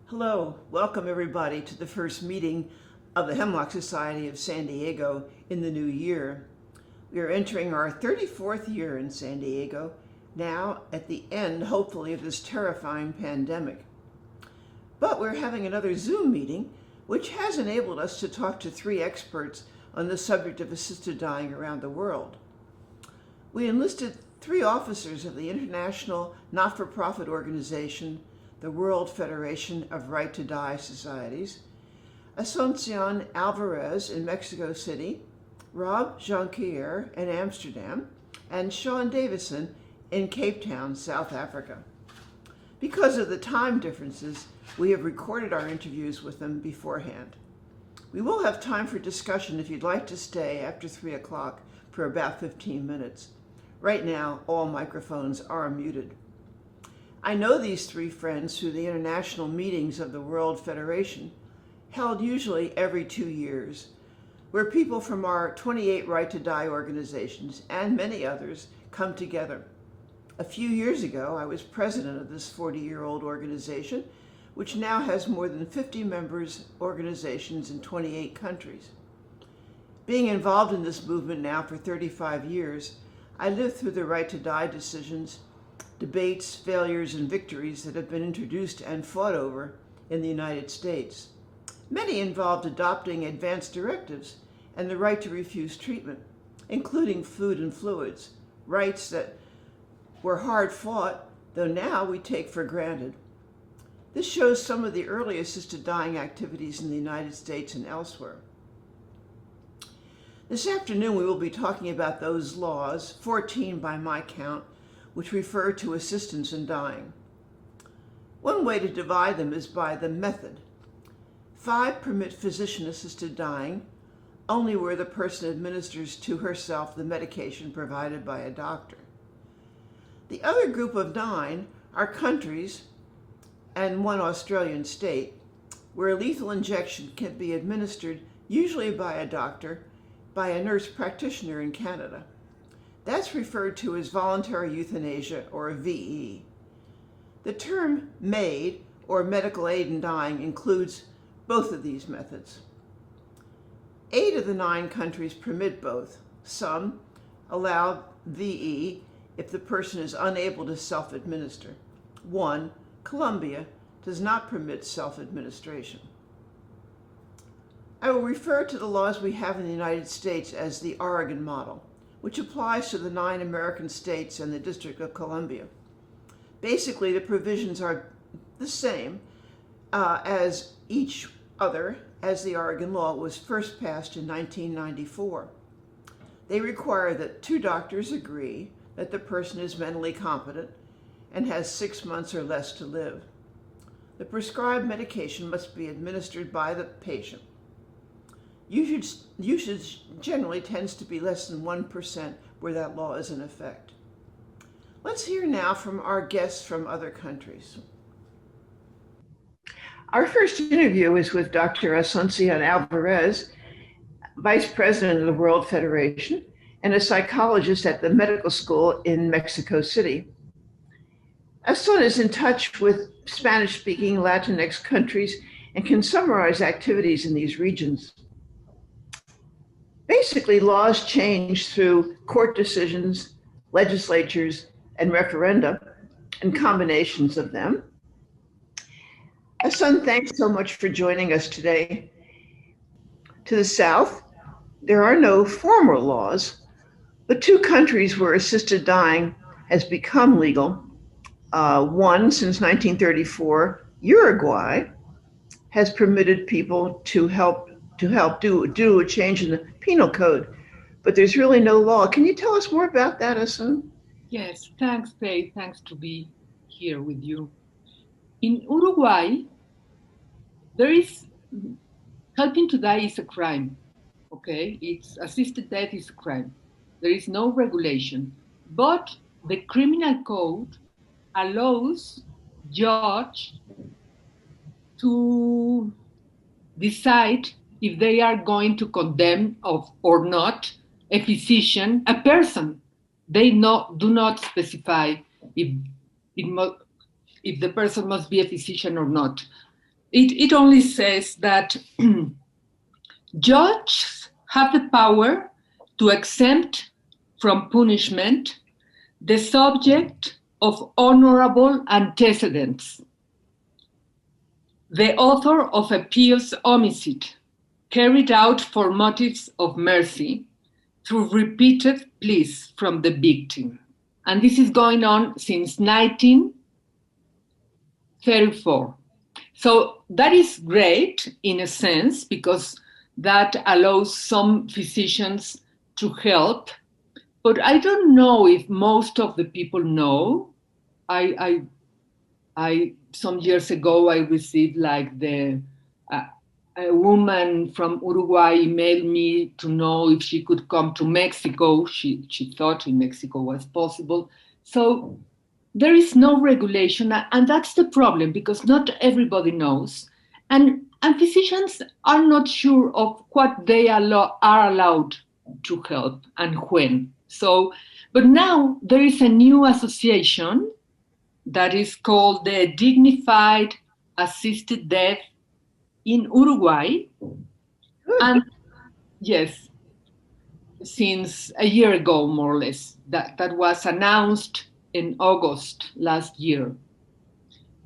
Hello, welcome everybody to the first meeting of the Hemlock Society of San Diego in the new year. We are entering our 34th year in San Diego, now at the end, hopefully, of this terrifying pandemic. But we're having another Zoom meeting, which has enabled us to talk to 3 experts on the subject of assisted dying around the world. We enlisted 3 officers of the international not-for-profit organization, the World Federation of Right to Die Societies, Asuncion Alvarez in Mexico City, Rob Jonquiere in Amsterdam, and Sean Davison in Cape Town, South Africa. Because of the time differences, we have recorded our interviews with them beforehand. We will have time for discussion if you'd like to stay after 3 o'clock for about 15 minutes. Right now, all microphones are muted. I know these 3 friends through the international meetings of the World Federation, held usually every 2 years, where people from our 28 Right to Die organizations and many others come together. A few years ago, I was president of this 40-year-old organization, which now has more than 50 members organizations in 28 countries. Being involved in this movement now for 35 years, I lived through the Right to Die decisions, debates, failures, and victories that have been introduced and fought over in the United States. Many involved adopting advanced directives and the right to refuse treatment, including food and fluids, rights that were hard fought, though now we take for granted. This shows some of the early assisted dying activities in the United States and elsewhere. This afternoon we will be talking about those laws, 14 by my count, which refer to assistance in dying. One way to divide them is by the method. 5 permit physician-assisted dying, only where the person administers to herself the medication provided by a doctor. The other group of 9 are countries and 1 Australian state where lethal injection can be administered usually by a doctor, by a nurse practitioner in Canada. That's referred to as voluntary euthanasia, or VE. The term MAID, or medical aid in dying, includes both of these methods. 8 of the 9 countries permit both. Some allow VE if the person is unable to self-administer. 1, Colombia, does not permit self-administration. I will refer to the laws we have in the United States as the Oregon model, which applies to the 9 American states and the District of Columbia. Basically, the provisions are the same as each other, as the Oregon law was first passed in 1994. They require that 2 doctors agree that the person is mentally competent and has 6 months or less to live. The prescribed medication must be administered by the patient. Usage generally tends to be less than 1% where that law is in effect. Let's hear now from our guests from other countries. Our first interview is with Dr. Asuncion Alvarez, Vice President of the World Federation and a psychologist at the medical school in Mexico City. Asuncion is in touch with Spanish-speaking Latinx countries and can summarize activities in these regions. Basically, laws change through court decisions, legislatures, and referenda, and combinations of them. Asuncion, thanks so much for joining us today. To the south, there are no formal laws, but 2 countries where assisted dying has become legal. One, since 1934, Uruguay, has permitted people to help do a change in the penal code, but there's really no law. Can you tell us more about that, Asuncion? Yes, thanks, Faye. Thanks to be here with you. In Uruguay, helping to die is a crime, okay? Assisted death is a crime. There is no regulation, but the criminal code allows judge to decide if they are going to condemn or not a physician, a person. They do not specify if the person must be a physician or not. it only says that judges have the power to exempt from punishment the subject of honorable antecedents, the author of a pious homicide carried out for motives of mercy through repeated pleas from the victim. And this is going on since 1934. So that is great in a sense, because that allows some physicians to help. But I don't know if most of the people know. I some years ago I received like a woman from Uruguay emailed me to know if she could come to Mexico. She thought in Mexico was possible. So there is no regulation, and that's the problem, because not everybody knows, and physicians are not sure of what they are allowed to help and when. So, but now there is a new association that is called the Dignified Assisted Death in Uruguay. And yes, since a year ago, more or less, that was announced in August last year.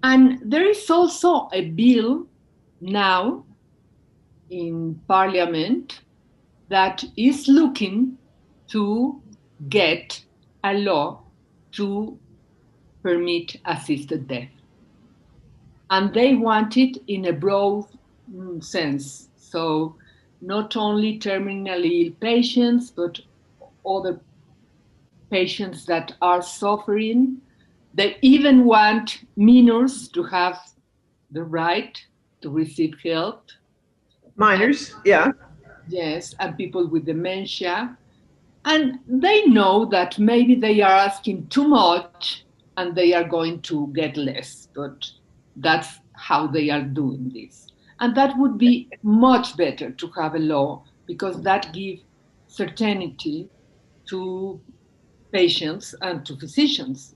And there is also a bill now in Parliament that is looking to get a law to permit assisted death. And they want it in a broad sense. So not only terminally ill patients, but other patients that are suffering. They even want minors to have the right to receive help. Minors, yeah. Yes, and people with dementia. And they know that maybe they are asking too much and they are going to get less, but that's how they are doing this. And that would be much better to have a law, because that gives certainty to patients and to physicians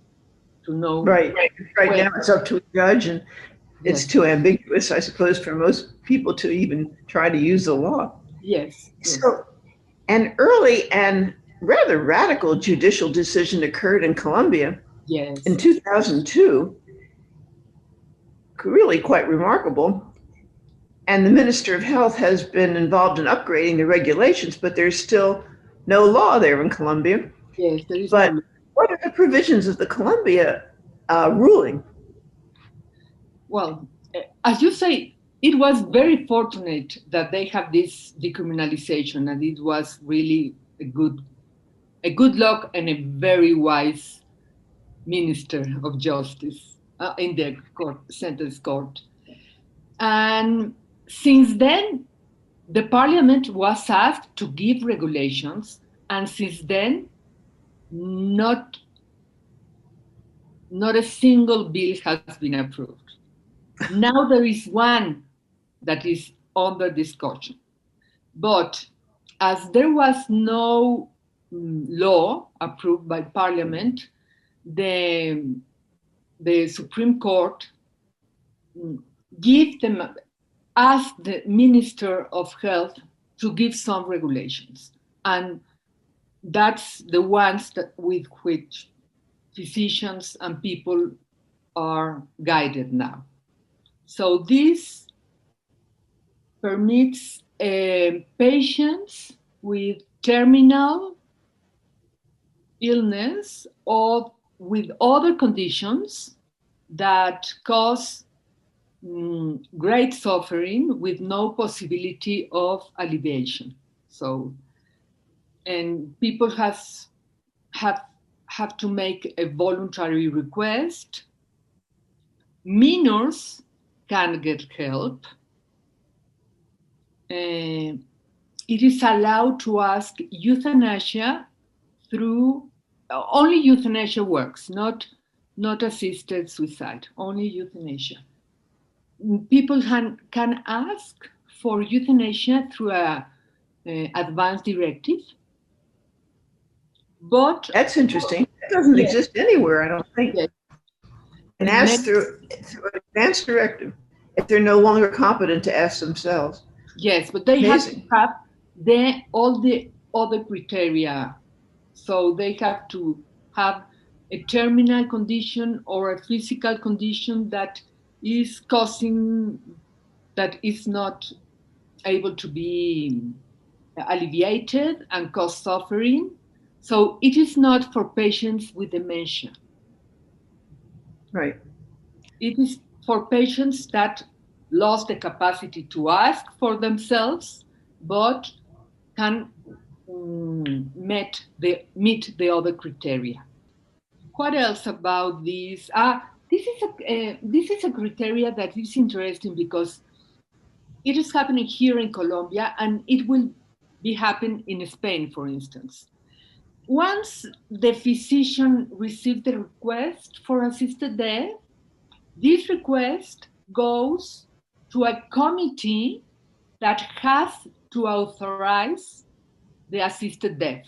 to know. Right now it's up to a judge, and it's too ambiguous, I suppose, for most people to even try to use the law. Yes. So an early and rather radical judicial decision occurred in Colombia in 2002, really quite remarkable. And the Minister of Health has been involved in upgrading the regulations, but there's still no law there in Colombia. Yes, there is. But what are the provisions of the Colombia ruling? Well, as you say, it was very fortunate that they have this decriminalization, and it was really a good luck and a very wise minister of justice in the sentence court. And since then, the parliament was asked to give regulations, and since then, not a single bill has been approved. Now there is one that is under discussion. But as there was no law approved by Parliament, the Supreme Court asked the Minister of Health to give some regulations. And that's the ones with which physicians and people are guided now. So this permits patients with terminal illness or with other conditions that cause great suffering with no possibility of alleviation. So, and people have to make a voluntary request. Minors can get help. It is allowed to ask euthanasia through, only euthanasia works, not assisted suicide, only euthanasia. People can ask for euthanasia through an advance directive. But that's interesting. It doesn't exist anywhere, I don't think. Yes. And ask through an advance directive. if they're no longer competent to ask themselves. Yes, but they Amazing. have to have all the other criteria. So they have to have a terminal condition or a physical condition that is causing, that is not able to be alleviated and cause suffering. So it is not for patients with dementia. Right. It is for patients that lost the capacity to ask for themselves, but can meet the other criteria. What else about this? This is a criteria that is interesting because it is happening here in Colombia, and it will be happening in Spain, for instance. Once the physician receives the request for assisted death, this request goes to a committee that has to authorize the assisted death,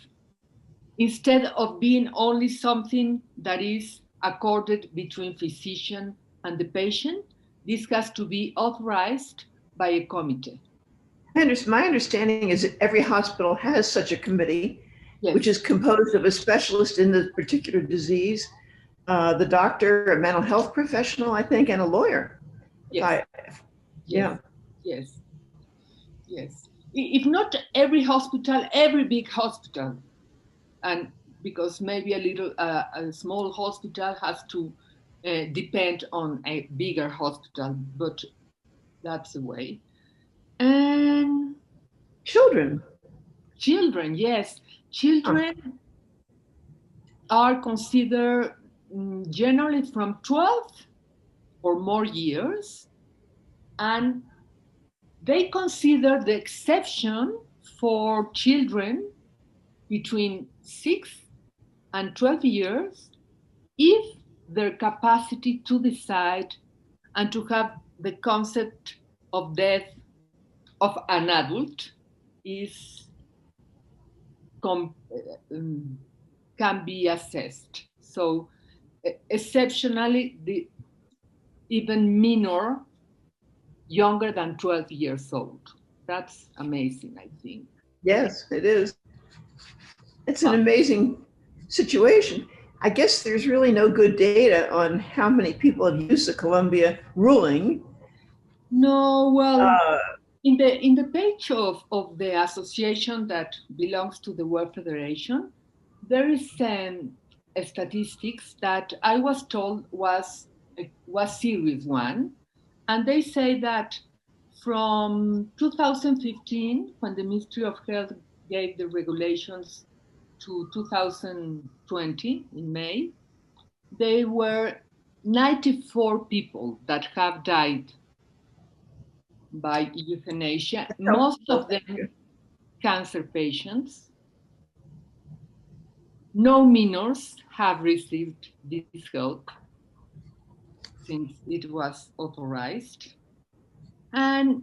instead of being only something that is accorded between physician and the patient. This has to be authorized by a committee. My understanding is that every hospital has such a committee, Yes. which is composed of a specialist in the particular disease, the doctor, a mental health professional, I think, and a lawyer. Yes. Yeah. Yes. Yes. If not every hospital, every big hospital, and because maybe a small hospital has to depend on a bigger hospital, but that's the way. And children, yes, children are considered generally from 12 or more years, and they consider the exception for children between 6 and 12 years if their capacity to decide and to have the concept of death of an adult is can be assessed. So exceptionally, even minor, younger than 12 years old. That's amazing, I think. Yes, it is. It's an amazing situation. I guess there's really no good data on how many people have used the Colombia ruling. No, well, in the page of the association that belongs to the World Federation, there is statistics that I was told was serious one, and they say that from 2015, when the Ministry of Health gave the regulations, to 2020 in May, there were 94 people that have died by euthanasia, most of them cancer patients. No minors have received this help since it was authorized. And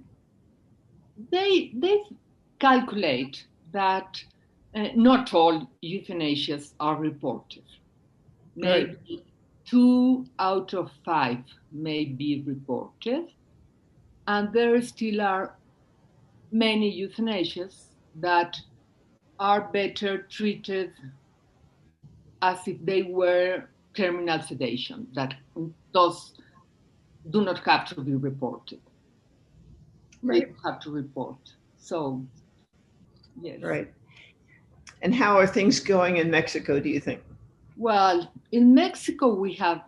they calculate that not all euthanasias are reported. Maybe Right. 2 out of 5 may be reported. And there still are many euthanasias that are better treated as if they were terminal sedation, that those do not have to be reported. Right. They have to report. So, yes. Right. And how are things going in Mexico, do you think? Well, in Mexico, we have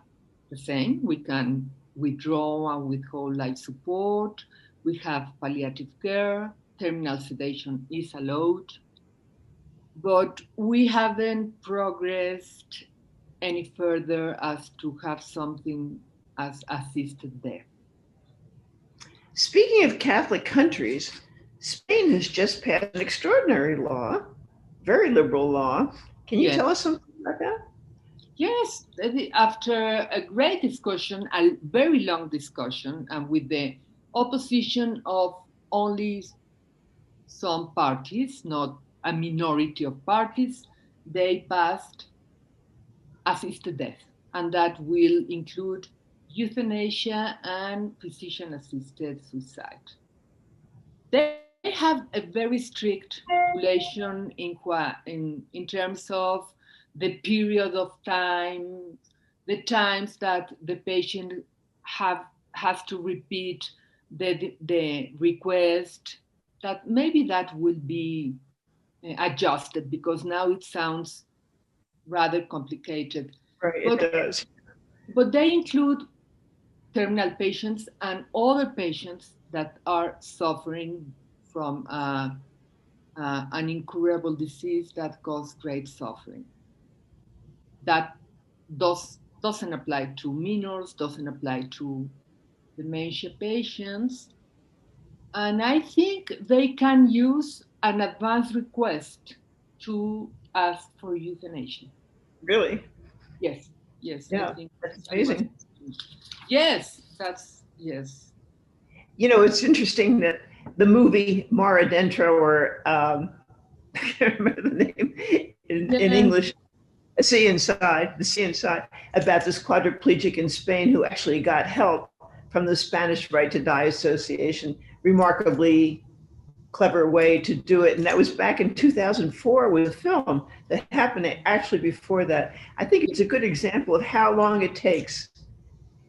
the same. We can withdraw and withhold life support. We have palliative care. Terminal sedation is allowed. But we haven't progressed any further as to have something as assisted death. Speaking of Catholic countries, Spain has just passed an extraordinary law, very liberal law. Can you tell us something about that? Yes, after a great discussion, a very long discussion, and with the opposition of only some parties, not a minority of parties, they passed assisted death, and that will include euthanasia and physician-assisted suicide. They have a very strict regulation in terms of the period of time, the times that the patient has to repeat the request. That maybe that will be adjusted, because now it sounds rather complicated. Right, But, it does. but they include terminal patients and other patients that are suffering from an incurable disease that causes great suffering. That doesn't apply to minors, doesn't apply to dementia patients. And I think they can use an advance request to ask for euthanasia. Really? Yes, yes, I Yeah, think that's amazing. Yes, yes. You know, it's interesting that the movie Mara Dentro, or I can't remember the name in English, The Sea Inside, about this quadriplegic in Spain who actually got help from the Spanish Right to Die Association. Remarkably clever way to do it. And that was back in 2004 with a film that happened actually before that. I think it's a good example of how long it takes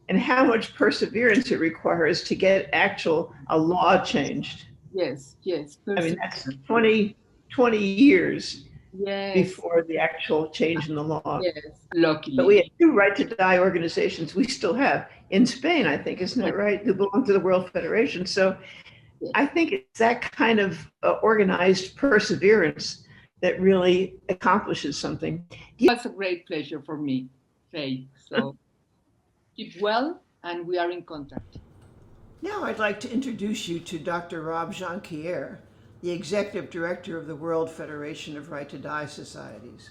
and how much perseverance it requires to get a law changed. Yes. I mean, that's 20 years yes. before the actual change in the law. Yes, luckily. But we have two Right to Die organizations we still have in Spain, I think, isn't that right? Who belong to the World Federation. So I think it's that kind of organized perseverance that really accomplishes something. That's a great pleasure for me, Faye. So keep well, and we are in contact. Now I'd like to introduce you to Dr. Rob Jonquiere, the Executive Director of the World Federation of Right to Die Societies.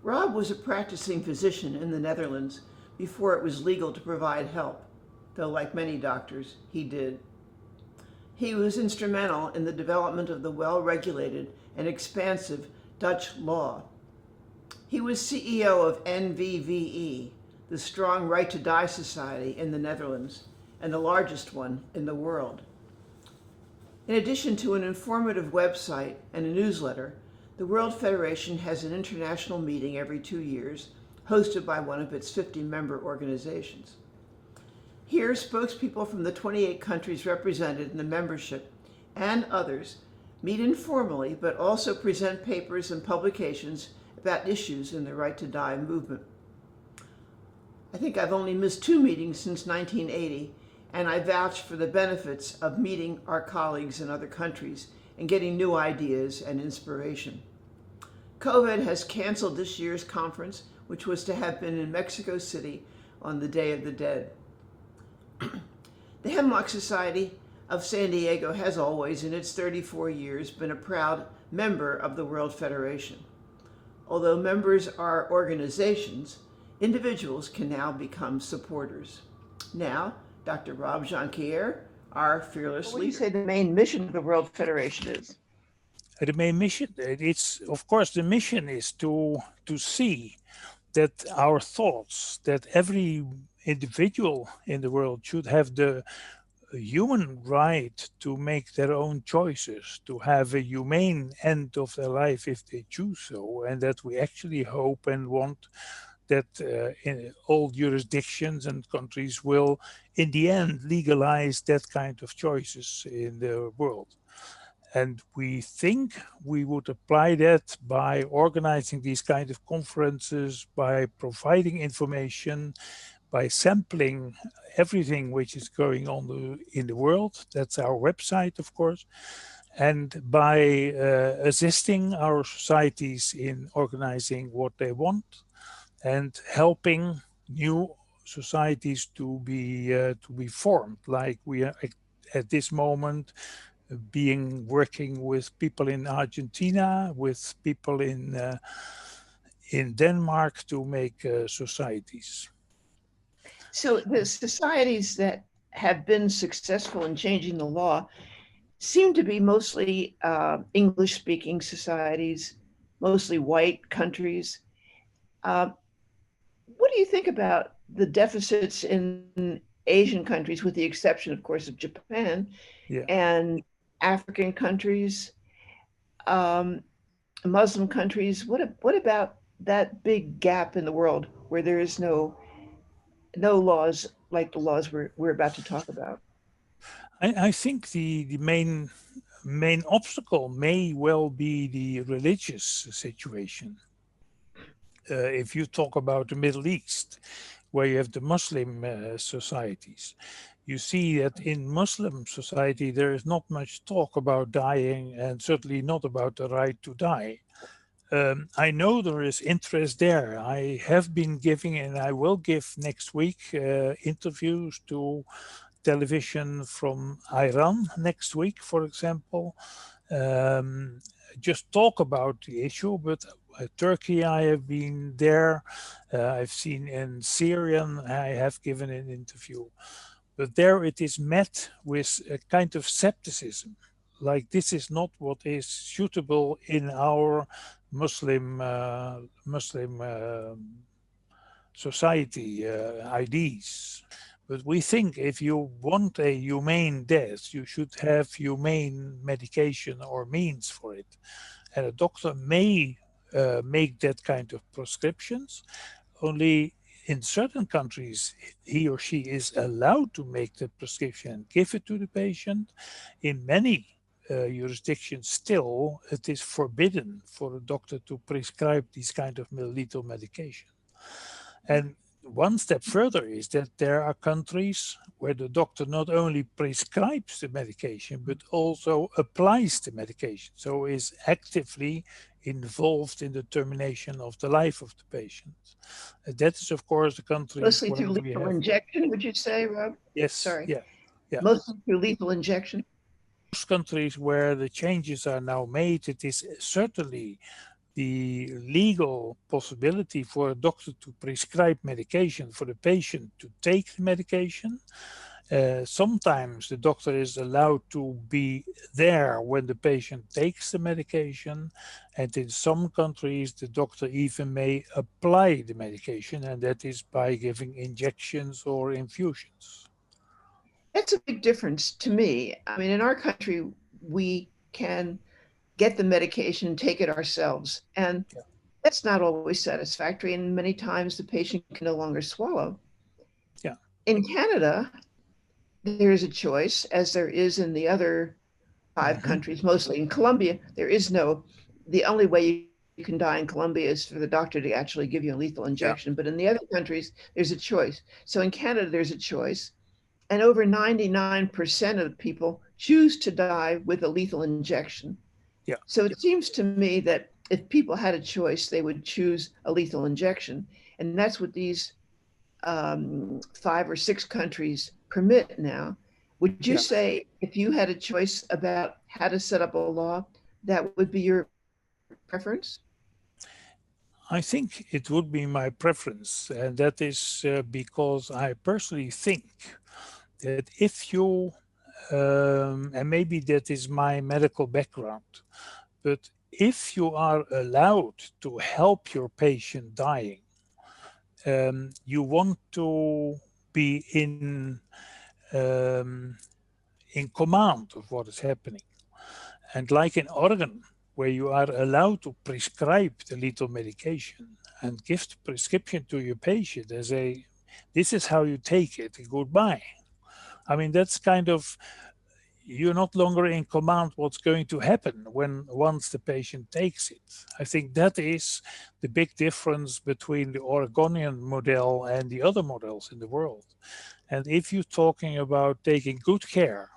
Rob was a practicing physician in the Netherlands before it was legal to provide help, though like many doctors, he did. He was instrumental in the development of the well-regulated and expansive Dutch law. He was CEO of NVVE, the Strong Right to Die Society in the Netherlands, and the largest one in the world. In addition to an informative website and a newsletter, the World Federation has an international meeting every 2 years, hosted by one of its 50 member organizations. Here, spokespeople from the 28 countries represented in the membership and others meet informally, but also present papers and publications about issues in the Right to Die movement. I think I've only missed 2 meetings since 1980, and I vouch for the benefits of meeting our colleagues in other countries and getting new ideas and inspiration. COVID has canceled this year's conference, which was to have been in Mexico City on the Day of the Dead. The Hemlock Society of San Diego has always, in its 34 years, been a proud member of the World Federation. Although members are organizations, individuals can now become supporters. Now, Dr. Rob Jonquiere, our fearless leader. What do you say the main mission of the World Federation is? The main mission, it's of course the mission is to see that our thoughts, that every individual in the world should have the human right to make their own choices, to have a humane end of their life if they choose so, and that we actually hope and want that in all jurisdictions and countries will in the end legalize that kind of choices in the world. And we think we would apply that by organizing these kind of conferences, by providing information, by sampling everything which is going on in the world. That's our website, of course. And by assisting our societies in organizing what they want and helping new societies to be formed, like we are at this moment working with people in Argentina, with people in Denmark to make societies. So the societies that have been successful in changing the law seem to be mostly English-speaking societies, mostly white countries. What do you think about the deficits in Asian countries, with the exception, of course, of Japan Yeah. and African countries, um, Muslim countries. What about that big gap in the world where there is no laws like the laws we're about to talk about? I think the main obstacle may well be the religious situation. If you talk about the Middle East, where you have the Muslim societies, you see that in Muslim society there is not much talk about dying, and certainly not about the right to die. I know there is interest there. I have been giving, and I will give next week, interviews to television from Iran next week, for example. Um, just talk about the issue, but Turkey, I have been there. I've seen in Syrian, I have given an interview. But there it is met with a kind of skepticism, like this is not what is suitable in our Muslim society IDs. But we think if you want a humane death, you should have humane medication or means for it. And a doctor may make that kind of prescriptions. Only in certain countries, he or she is allowed to make the prescription and give it to the patient. In many jurisdictions, still, it is forbidden for a doctor to prescribe these kind of lethal medication. And one step further is that there are countries where the doctor not only prescribes the medication, but also applies the medication. So is actively involved in the termination of the life of the patient. That is, of course, the countries Mostly where through we lethal have. injection, would you say, Rob? Yes, Sorry. yeah. Mostly through lethal injection. Most countries where the changes are now made, it is certainly the legal possibility for a doctor to prescribe medication for the patient to take the medication. Sometimes the doctor is allowed to be there when the patient takes the medication, and in some countries the doctor even may apply the medication, and that is by giving injections or infusions. That's a big difference to me. I mean, in our country, we can get the medication, take it ourselves. And Yeah. that's not always satisfactory. And many times the patient can no longer swallow. Yeah. In Canada, there is a choice, as there is in the other 5 countries, mostly in Colombia. The only way you can die in Colombia is for the doctor to actually give you a lethal injection. But in the other countries, there's a choice. So in Canada, there's a choice. And over 99% of the people choose to die with a lethal injection. Yeah. So it seems to me that if people had a choice, they would choose a lethal injection. And that's what these 5 or 6 countries permit now. Would you Yeah. say if you had a choice about how to set up a law, that would be your preference? I think it would be my preference, and that is because I personally think that if you, and maybe that is my medical background, but if you are allowed to help your patient dying, you want to be um, in command of what is happening. And like in Oregon, where you are allowed to prescribe the lethal medication and give the prescription to your patient as this is how you take it, goodbye. I mean, that's kind of, you're not longer in command what's going to happen once the patient takes it. I think that is the big difference between the Oregonian model and the other models in the world. And if you're talking about taking good care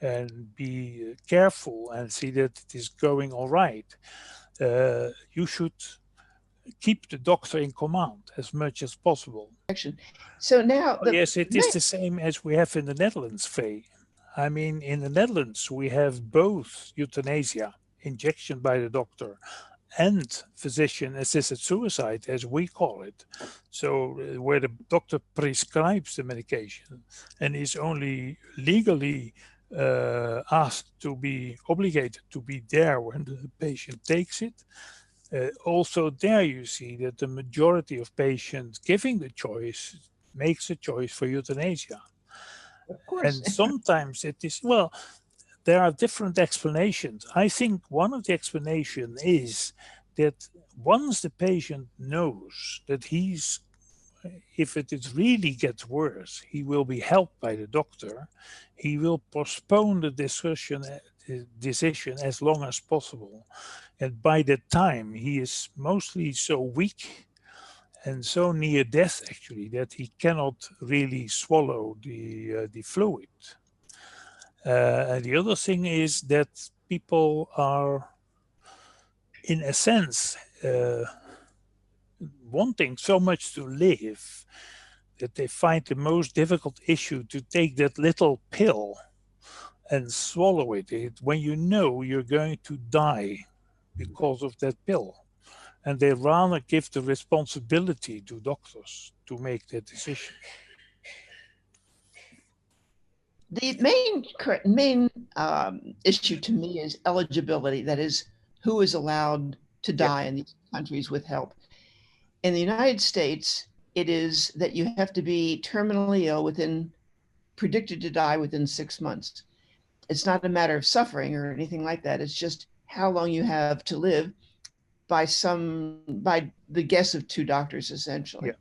and be careful and see that it is going all right, you should keep the doctor in command as much as possible. So now Yes, it is the same as we have in the Netherlands, Faye. I mean, in the Netherlands, we have both euthanasia, injection by the doctor, and physician-assisted suicide, as we call it. So where the doctor prescribes the medication and is only legally asked to be obligated to be there when the patient takes it. Also there you see that the majority of patients giving the choice makes a choice for euthanasia. Of course. And sometimes it is, well, there are different explanations. I think one of the explanations is that once the patient knows that if it is really gets worse, he will be helped by the doctor, he will postpone the decision as long as possible. And by that time, he is mostly so weak and so near death, actually, that he cannot really swallow the fluid. And the other thing is that people are, in a sense, wanting so much to live that they find the most difficult issue to take that little pill and swallow it when you know you're going to die because of that pill. And they rather give the responsibility to doctors to make that decision. The main issue to me is eligibility. That is, who is allowed to die in these countries with help. In the United States, it is that you have to be terminally ill predicted to die within 6 months. It's not a matter of suffering or anything like that. It's just how long you have to live by the guess of two doctors, essentially. Yeah.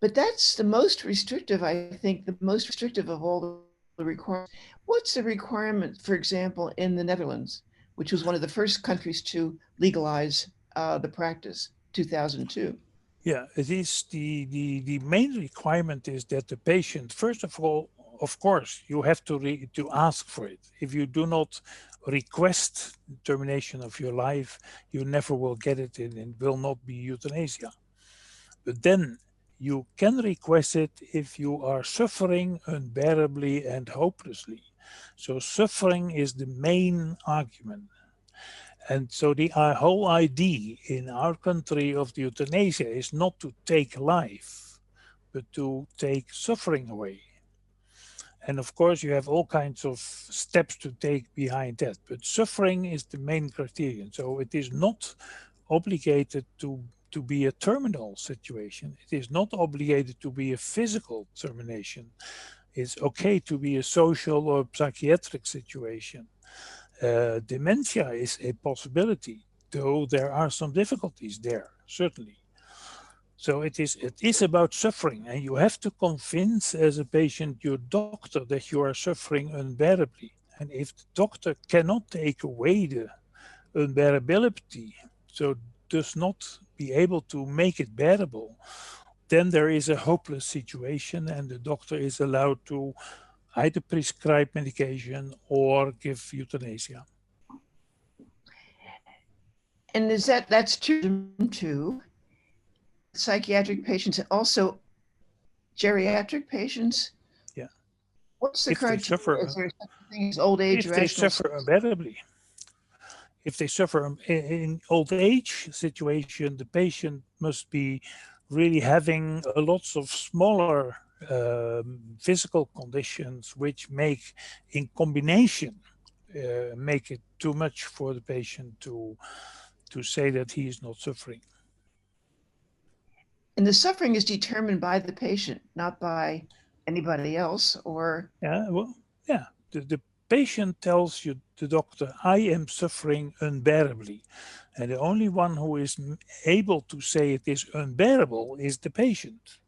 But that's the most restrictive, I think, the most restrictive of all the requirements. What's the requirement, for example, in the Netherlands, which was one of the first countries to legalize the practice, 2002? Yeah, it is the main requirement is that the patient, first of all, of course, you have to ask for it. If you do not request termination of your life, you never will get it, and it will not be euthanasia. But then you can request it if you are suffering unbearably and hopelessly. So suffering is the main argument. And so the whole idea in our country of the euthanasia is not to take life, but to take suffering away. And of course, you have all kinds of steps to take behind that, but suffering is the main criterion. So it is not obligated to be a terminal situation. It is not obligated to be a physical termination. It's okay to be a social or psychiatric situation. Dementia is a possibility, though there are some difficulties there, certainly. So it is about suffering, and you have to convince as a patient your doctor that you are suffering unbearably. And if the doctor cannot take away the unbearability, so does not be able to make it bearable, then there is a hopeless situation, and the doctor is allowed to either prescribe medication or give euthanasia. And that's true too? Psychiatric patients, also geriatric patients? Yeah. What's the If they criteria? suffer, Is there such a thing as old age? if they suffer unbearably. If they suffer in old age situation, the patient must be really having lots of smaller physical conditions which make, in combination, make it too much for the patient to say that he is not suffering. And the suffering is determined by the patient, not by anybody else, or? Yeah, well, yeah. The patient tells you, the doctor, I am suffering unbearably. And the only one who is able to say it is unbearable is the patient.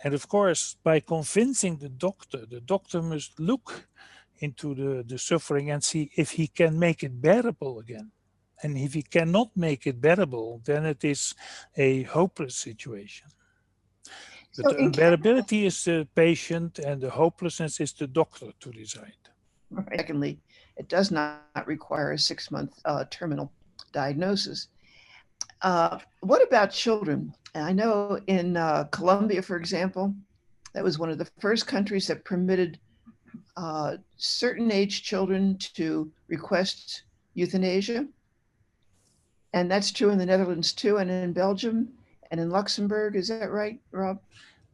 And of course, by convincing the doctor must look into the suffering and see if he can make it bearable again. And if he cannot make it bearable, then it is a hopeless situation. But So the unbearability is the patient, and the hopelessness is the doctor to decide. Secondly, it does not require a 6-month terminal diagnosis. What about children? I know in Colombia, for example, that was one of the first countries that permitted certain age children to request euthanasia. And that's true in the Netherlands too, and in Belgium and in Luxembourg. Is that right, Rob?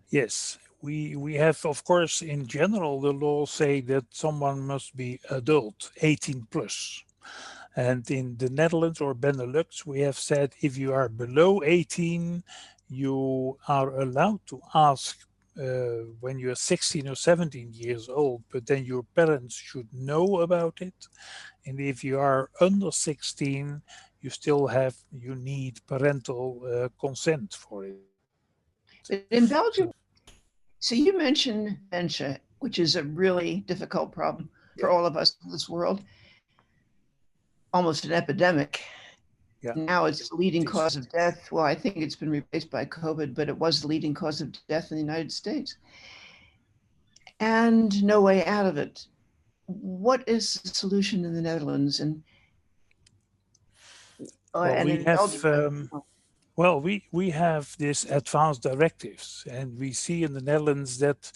Yes, we have, of course, in general, the law say that someone must be adult, 18 plus. And in the Netherlands or Benelux, we have said if you are below 18, you are allowed to ask when you're 16 or 17 years old, but then your parents should know about it. And if you are under 16, you need parental consent for it. But in Belgium, so you mentioned dementia, which is a really difficult problem for all of us in this world, almost an epidemic. Yeah. Now it's the leading cause of death. Well, I think it's been replaced by COVID, but it was the leading cause of death in the United States. And no way out of it. What is the solution in the Netherlands? And in Belgium? We have these advanced directives, and we see in the Netherlands that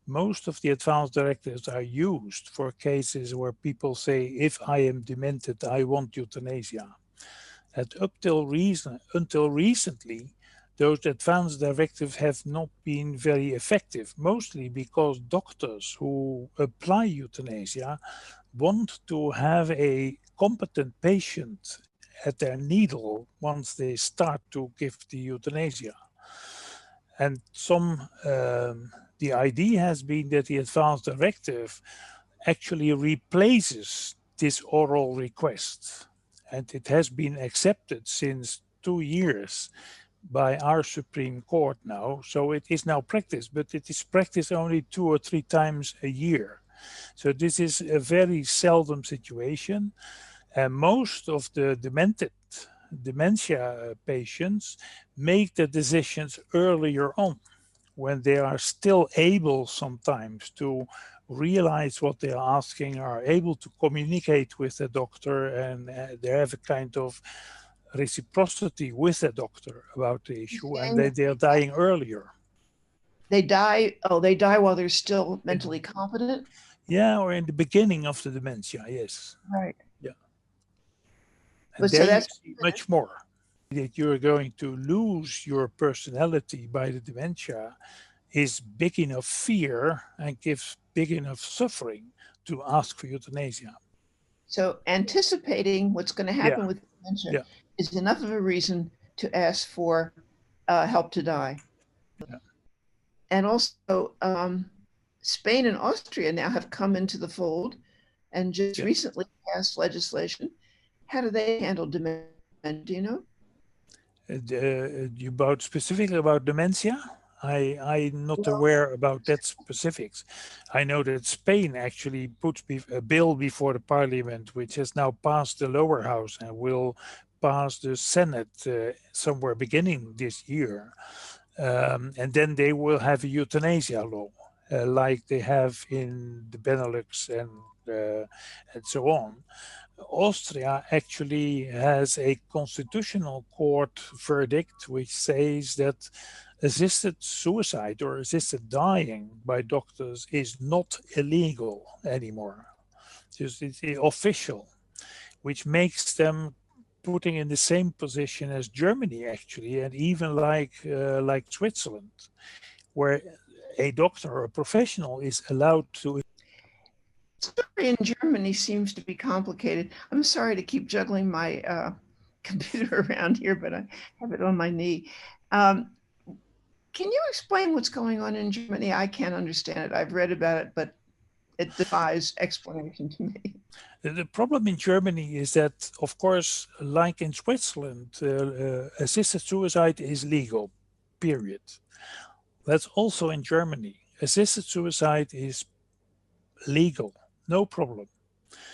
most of the advanced directives are used for cases where people say, if I am demented, I want euthanasia. And until recently, those advanced directives have not been very effective, mostly because doctors who apply euthanasia want to have a competent patient at their needle once they start to give the euthanasia. And the idea has been that the advanced directive actually replaces this oral request. And it has been accepted since 2 years by our Supreme Court now. So it is now practiced, but it is practiced only 2 or 3 times a year. So this is a very seldom situation. And most of the dementia patients make the decisions earlier on, when they are still able sometimes to realize what they are asking, are able to communicate with the doctor, and they have a kind of reciprocity with the doctor about the issue, and they are dying earlier. They die while they're still mentally competent? Yeah, or in the beginning of the dementia, yes. Right. Yeah. And there you see much more. That you're going to lose your personality by the dementia is big enough fear and gives big enough suffering to ask for euthanasia. So anticipating what's going to happen with dementia is enough of a reason to ask for help to die. Yeah. And also, Spain and Austria now have come into the fold and just recently passed legislation. How do they handle dementia? Do you know? Specifically about dementia? I'm not aware about that specifics. I know that Spain actually puts a bill before the parliament, which has now passed the lower house and will pass the Senate somewhere beginning this year. And then they will have a euthanasia law, like they have in the Benelux and so on. Austria actually has a constitutional court verdict which says that assisted suicide or assisted dying by doctors is not illegal anymore. It's official, which makes them putting in the same position as Germany actually, and even like Switzerland, where a doctor or a professional is allowed to. Story in Germany seems to be complicated. I'm sorry to keep juggling my computer around here, but I have it on my knee. Can you explain what's going on in Germany? I can't understand it. I've read about it, but it defies explanation to me. The problem in Germany is that, of course, like in Switzerland, assisted suicide is legal, period. That's also in Germany. Assisted suicide is legal. No problem.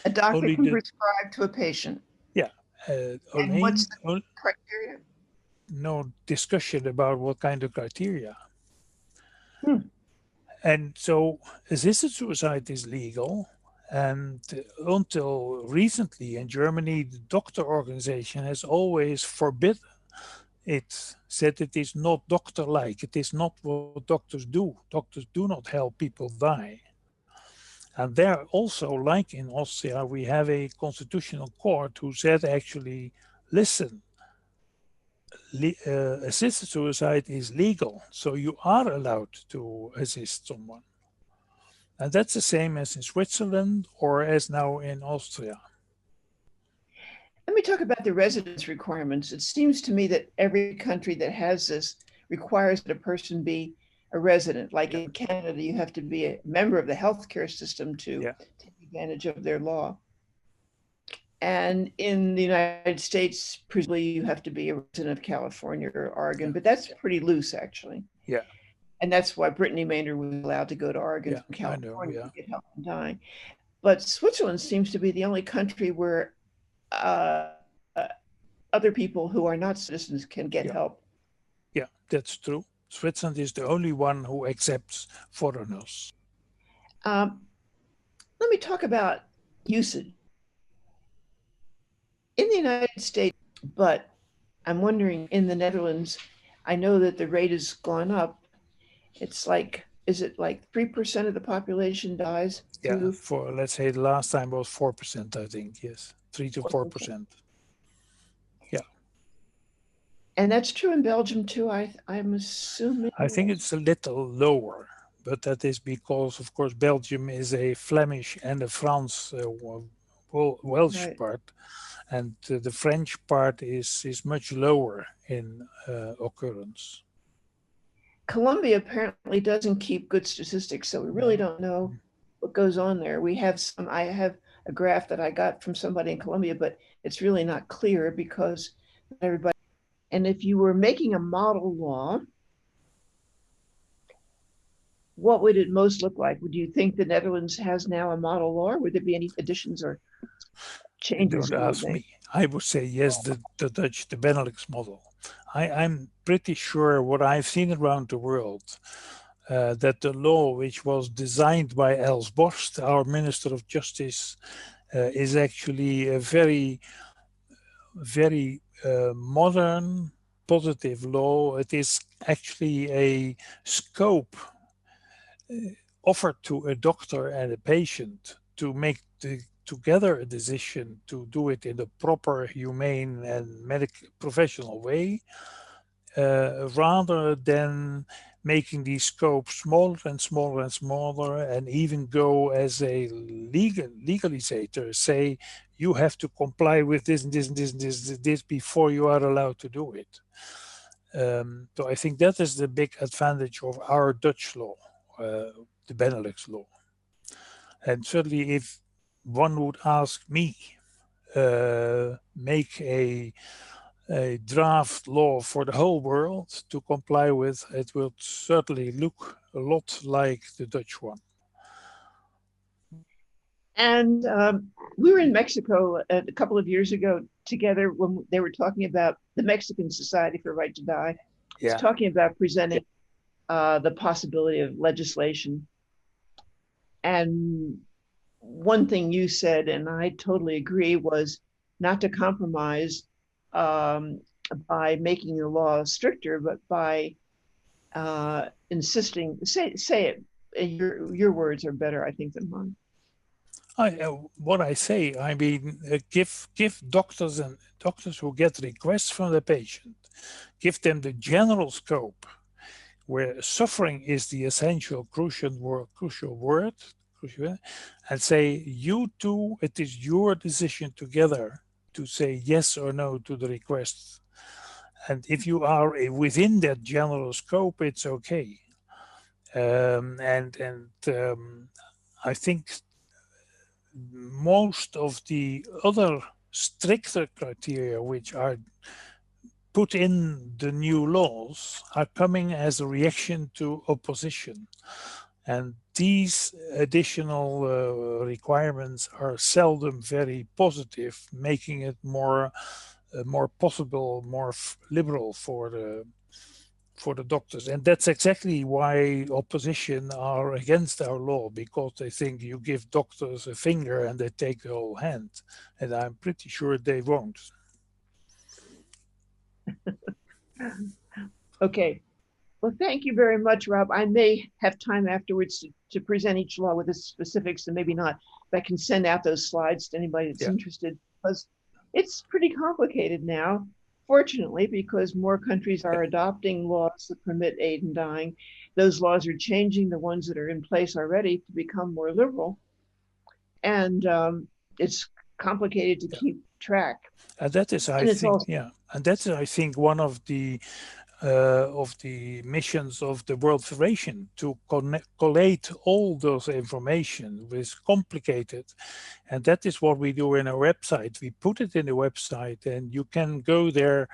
A doctor can prescribe to a patient. Yeah. And what's the criteria? No discussion about what kind of criteria. And so assisted suicide is legal. And until recently in Germany, the doctor organization has always forbidden it, said it is not doctor-like. It is not what doctors do. Doctors do not help people die. And there also, like in Austria, we have a constitutional court who said actually, listen, assisted suicide is legal, so you are allowed to assist someone. And that's the same as in Switzerland or as now in Austria. Let me talk about the residence requirements. It seems to me that every country that has this requires that a person be a a resident. Like in Canada, you have to be a member of the healthcare system to take advantage of their law. And in the United States, presumably you have to be a resident of California or Oregon, but that's pretty loose, actually. Yeah. And that's why Brittany Maynard was allowed to go to Oregon from California to get help in dying. But Switzerland seems to be the only country where other people who are not citizens can get help. Yeah, that's true. Switzerland is the only one who accepts foreigners. Let me talk about usage. In the United States, but I'm wondering in the Netherlands, I know that the rate has gone up. It's like, is it like 3% of the population dies? Yeah, for, let's say the last time was 4%, I think, yes. 3 to 4%. Yeah. And that's true in Belgium too, I'm assuming? I think it's a little lower, but that is because, of course, Belgium is a Flemish and a France Welsh part. And the French part is much lower in occurrence. Colombia apparently doesn't keep good statistics, so we really don't know what goes on there. I have a graph that I got from somebody in Colombia, but it's really not clear because everybody. And if you were making a model law, what would it most look like? Would you think the Netherlands has now a model law? Or would there be any additions or changes? Don't ask me. I would say yes, the Dutch, the Benelux model. I'm pretty sure what I've seen around the world, that the law which was designed by Els Borst, our Minister of Justice, is actually a very, very modern, positive law. It is actually a scope offered to a doctor and a patient to make together a decision to do it in a proper, humane and medical professional way, rather than making these scopes smaller and smaller and smaller, and even go as a legalizator, say you have to comply with this and this and this and this before you are allowed to do it. So I think that is the big advantage of our Dutch law, the Benelux law. And certainly if one would ask me, make a draft law for the whole world to comply with, it will certainly look a lot like the Dutch one. And we were in Mexico a couple of years ago together when they were talking about the Mexican Society for Right to Die. Yeah. It's talking about presenting the possibility of legislation. And one thing you said, and I totally agree, was not to compromise by making the law stricter, but by insisting, say it, your words are better, I think, than mine. What I say, I mean, give doctors and doctors who get requests from the patient, give them the general scope where suffering is the essential crucial word, and say, you two, it is your decision together to say yes or no to the request. And if you are within that general scope, it's okay. I think most of the other stricter criteria which are put in the new laws are coming as a reaction to opposition. And these additional requirements are seldom very positive, making it more possible, more liberal for the doctors. And that's exactly why opposition are against our law, because they think you give doctors a finger and they take the whole hand. And I'm pretty sure they won't. Okay. Well, thank you very much, Rob. I may have time afterwards to present each law with the specifics, and maybe not, but I can send out those slides to anybody that's interested, because it's pretty complicated now, fortunately, because more countries are adopting laws that permit aid in dying. Those laws are changing, the ones that are in place already, to become more liberal. And it's complicated to keep track. And that is, I think, and that's, I think, one of the of the missions of the World Federation to collate all those information. It's complicated, and that is what we do in our website. We put it in the website, and you can go there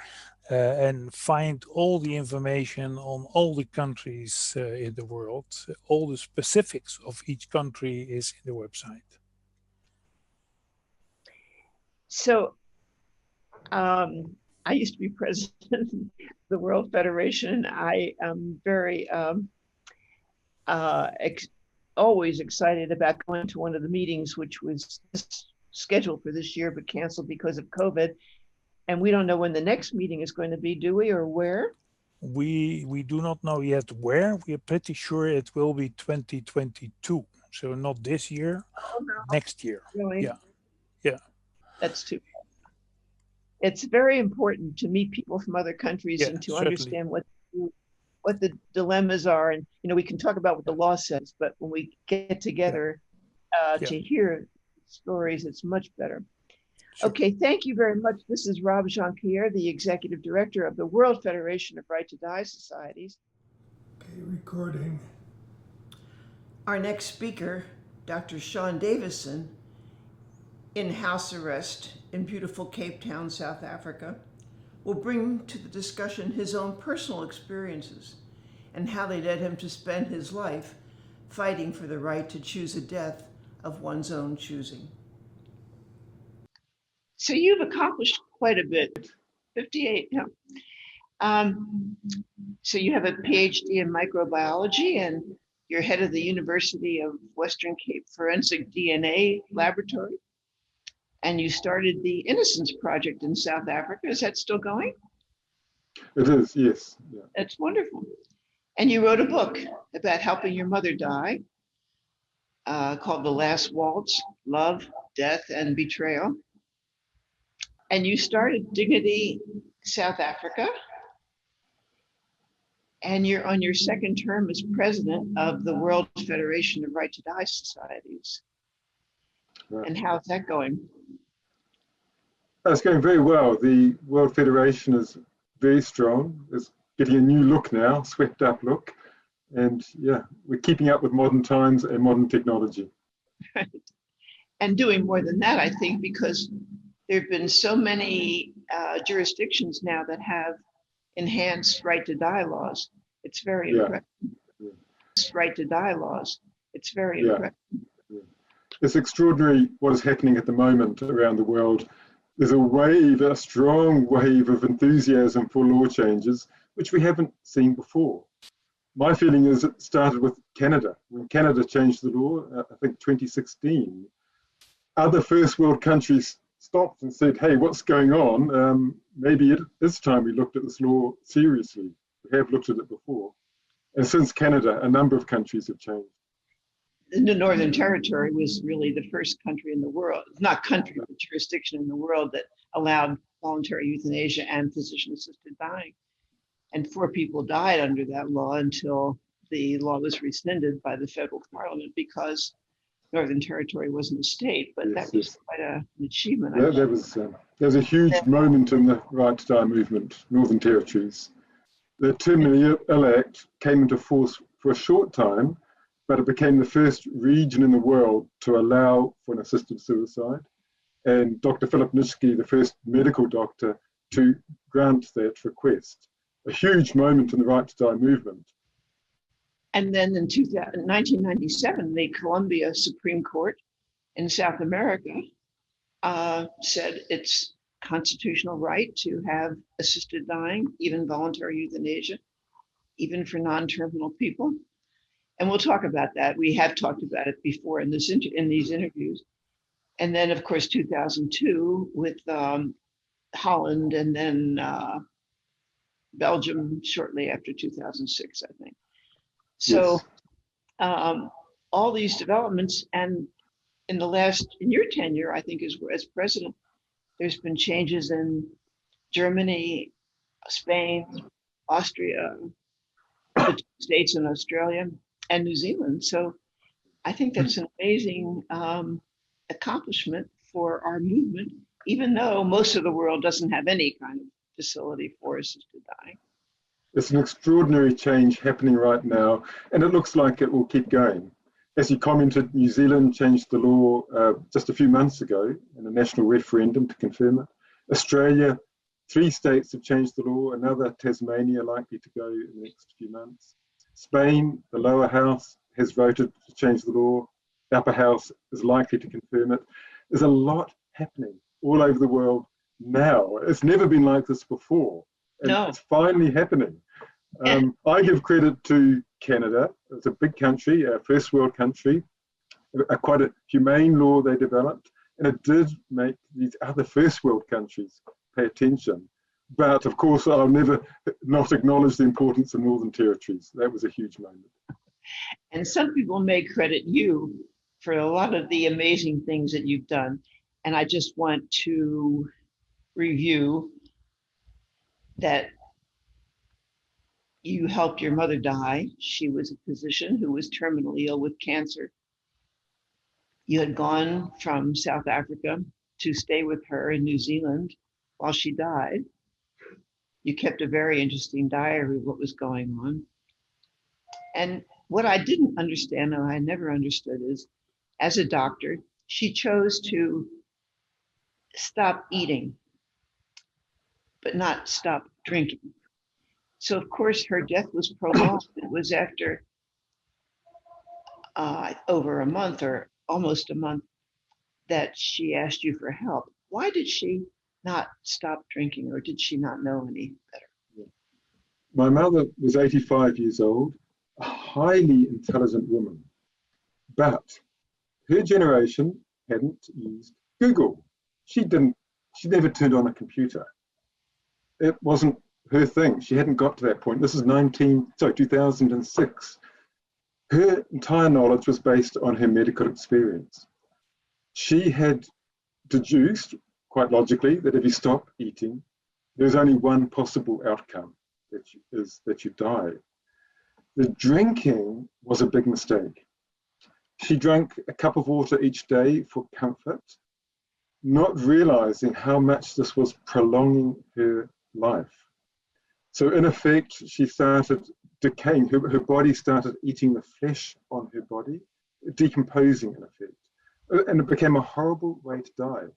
and find all the information on all the countries in the world. All the specifics of each country is in the website. So I used to be president of the World Federation. I am very always excited about going to one of the meetings, which was scheduled for this year but canceled because of COVID. And we don't know when the next meeting is going to be, do we, or where? We do not know yet where. We are pretty sure it will be 2022. So not this year, next year. Really? Yeah. That's too bad. It's very important to meet people from other countries and to understand what the dilemmas are. And, you know, we can talk about what the law says, but when we get together to hear stories, it's much better. Sure. Okay, thank you very much. This is Rob Jonquiere, the Executive Director of the World Federation of Right to Die Societies. Okay, recording. Our next speaker, Dr. Sean Davison, in house arrest in beautiful Cape Town, South Africa, will bring to the discussion his own personal experiences and how they led him to spend his life fighting for the right to choose a death of one's own choosing. So you've accomplished quite a bit, 58, yeah. So you have a PhD in microbiology and you're head of the University of Western Cape Forensic DNA Laboratory. And you started the Innocence Project in South Africa. Is that still going? It is, yes. Yeah. That's wonderful. And you wrote a book about helping your mother die called The Last Waltz, Love, Death, and Betrayal. And you started Dignity South Africa. And you're on your second term as president of the World Federation of Right to Die Societies. Right. And how's that going? It's going very well. The World Federation is very strong. It's getting a new look now, swept up look. And yeah, we're keeping up with modern times and modern technology. Right. And doing more than that, I think, because there have been so many jurisdictions now that have enhanced right to die laws. It's very impressive. Yeah. Right to die laws. It's very impressive. Yeah. It's extraordinary what is happening at the moment around the world. There's a wave, a strong wave of enthusiasm for law changes, which we haven't seen before. My feeling is it started with Canada. When Canada changed the law, I think 2016, other first world countries stopped and said, hey, what's going on? Maybe it is time we looked at this law seriously. We have looked at it before. And since Canada, a number of countries have changed. The Northern Territory was really the first country in the world, not country, but jurisdiction in the world that allowed voluntary euthanasia and physician-assisted dying. And 4 people died under that law until the law was rescinded by the federal parliament because Northern Territory wasn't a state, but that was quite an achievement. Yeah, there was a huge moment in the Right to Die movement, Northern Territories. The 2 Million Act came into force for a short time, but it became the first region in the world to allow for an assisted suicide. And Dr. Philip Nitschke, the first medical doctor to grant that request. A huge moment in the Right to Die movement. And then in 1997, the Colombia Supreme Court in South America said it's constitutional right to have assisted dying, even voluntary euthanasia, even for non-terminal people. And we'll talk about that. We have talked about it before in these interviews. And then, of course, 2002 with Holland, and then Belgium shortly after 2006, I think. So all these developments, and in your tenure, I think, as president, there's been changes in Germany, Spain, Austria, the States and Australia, and New Zealand. So I think that's an amazing accomplishment for our movement, even though most of the world doesn't have any kind of facility for assisted dying. It's an extraordinary change happening right now, and it looks like it will keep going. As you commented, New Zealand changed the law just a few months ago in a national referendum to confirm it. Australia, 3 states have changed the law, another, Tasmania, likely to go in the next few months. Spain, the lower house, has voted to change the law. The upper house is likely to confirm it. There's a lot happening all over the world now. It's never been like this before. And No. It's finally happening. I give credit to Canada. It's a big country, a first world country, quite a humane law they developed, and it did make these other first world countries pay attention. But of course, I'll never not acknowledge the importance of Northern Territories. That was a huge moment. And some people may credit you for a lot of the amazing things that you've done. And I just want to review that you helped your mother die. She was a physician who was terminally ill with cancer. You had gone from South Africa to stay with her in New Zealand while she died. You kept a very interesting diary of what was going on. And what I didn't understand, and I never understood, is as a doctor, she chose to stop eating, but not stop drinking. So of course her death was prolonged. It was after over a month or almost a month that she asked you for help. Why did she not stop drinking, or did she not know any better? My mother was 85 years old, a highly intelligent woman, but her generation hadn't used Google. She never turned on a computer. It wasn't her thing. She hadn't got to that point. This is 2006. Her entire knowledge was based on her medical experience. She had deduced, quite logically, that if you stop eating, there's only one possible outcome, that you die. The drinking was a big mistake. She drank a cup of water each day for comfort, not realizing how much this was prolonging her life. So in effect, she started decaying. Her body started eating the flesh on her body, decomposing in effect. And it became a horrible way to die.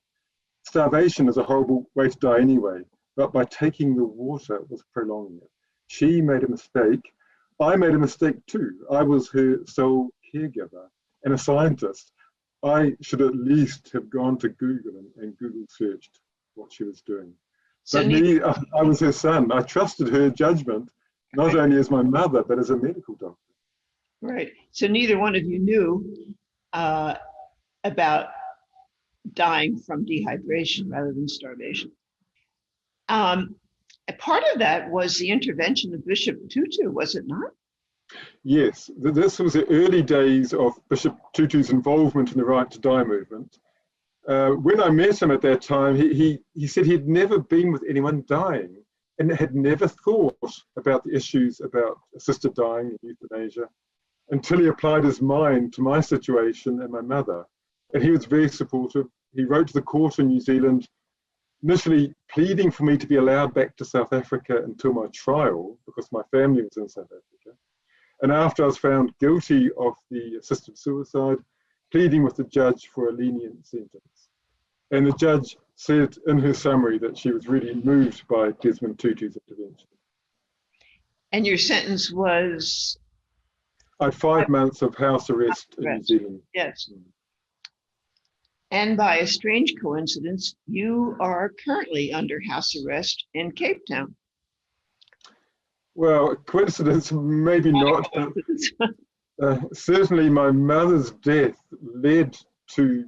Starvation is a horrible way to die anyway, but by taking the water, it was prolonging it. She made a mistake. I made a mistake too. I was her sole caregiver and a scientist. I should at least have gone to Google and Google searched what she was doing. So But I was her son. I trusted her judgment, not only as my mother, but as a medical doctor. Right. So neither one of you knew about dying from dehydration rather than starvation. A part of that was the intervention of Bishop Tutu, was it not? Yes, this was the early days of Bishop Tutu's involvement in the Right to Die movement. When I met him at that time, he said he'd never been with anyone dying and had never thought about the issues about assisted dying and euthanasia until he applied his mind to my situation and my mother. And he was very supportive. He wrote to the court in New Zealand, initially pleading for me to be allowed back to South Africa until my trial, because my family was in South Africa. And after I was found guilty of the assisted suicide, pleading with the judge for a lenient sentence. And the judge said in her summary that she was really moved by Desmond Tutu's intervention. And your sentence was? I had 5 months of house arrest in New Zealand. Yes. And by a strange coincidence, you are currently under house arrest in Cape Town. Well, coincidence, maybe not. Certainly my mother's death led to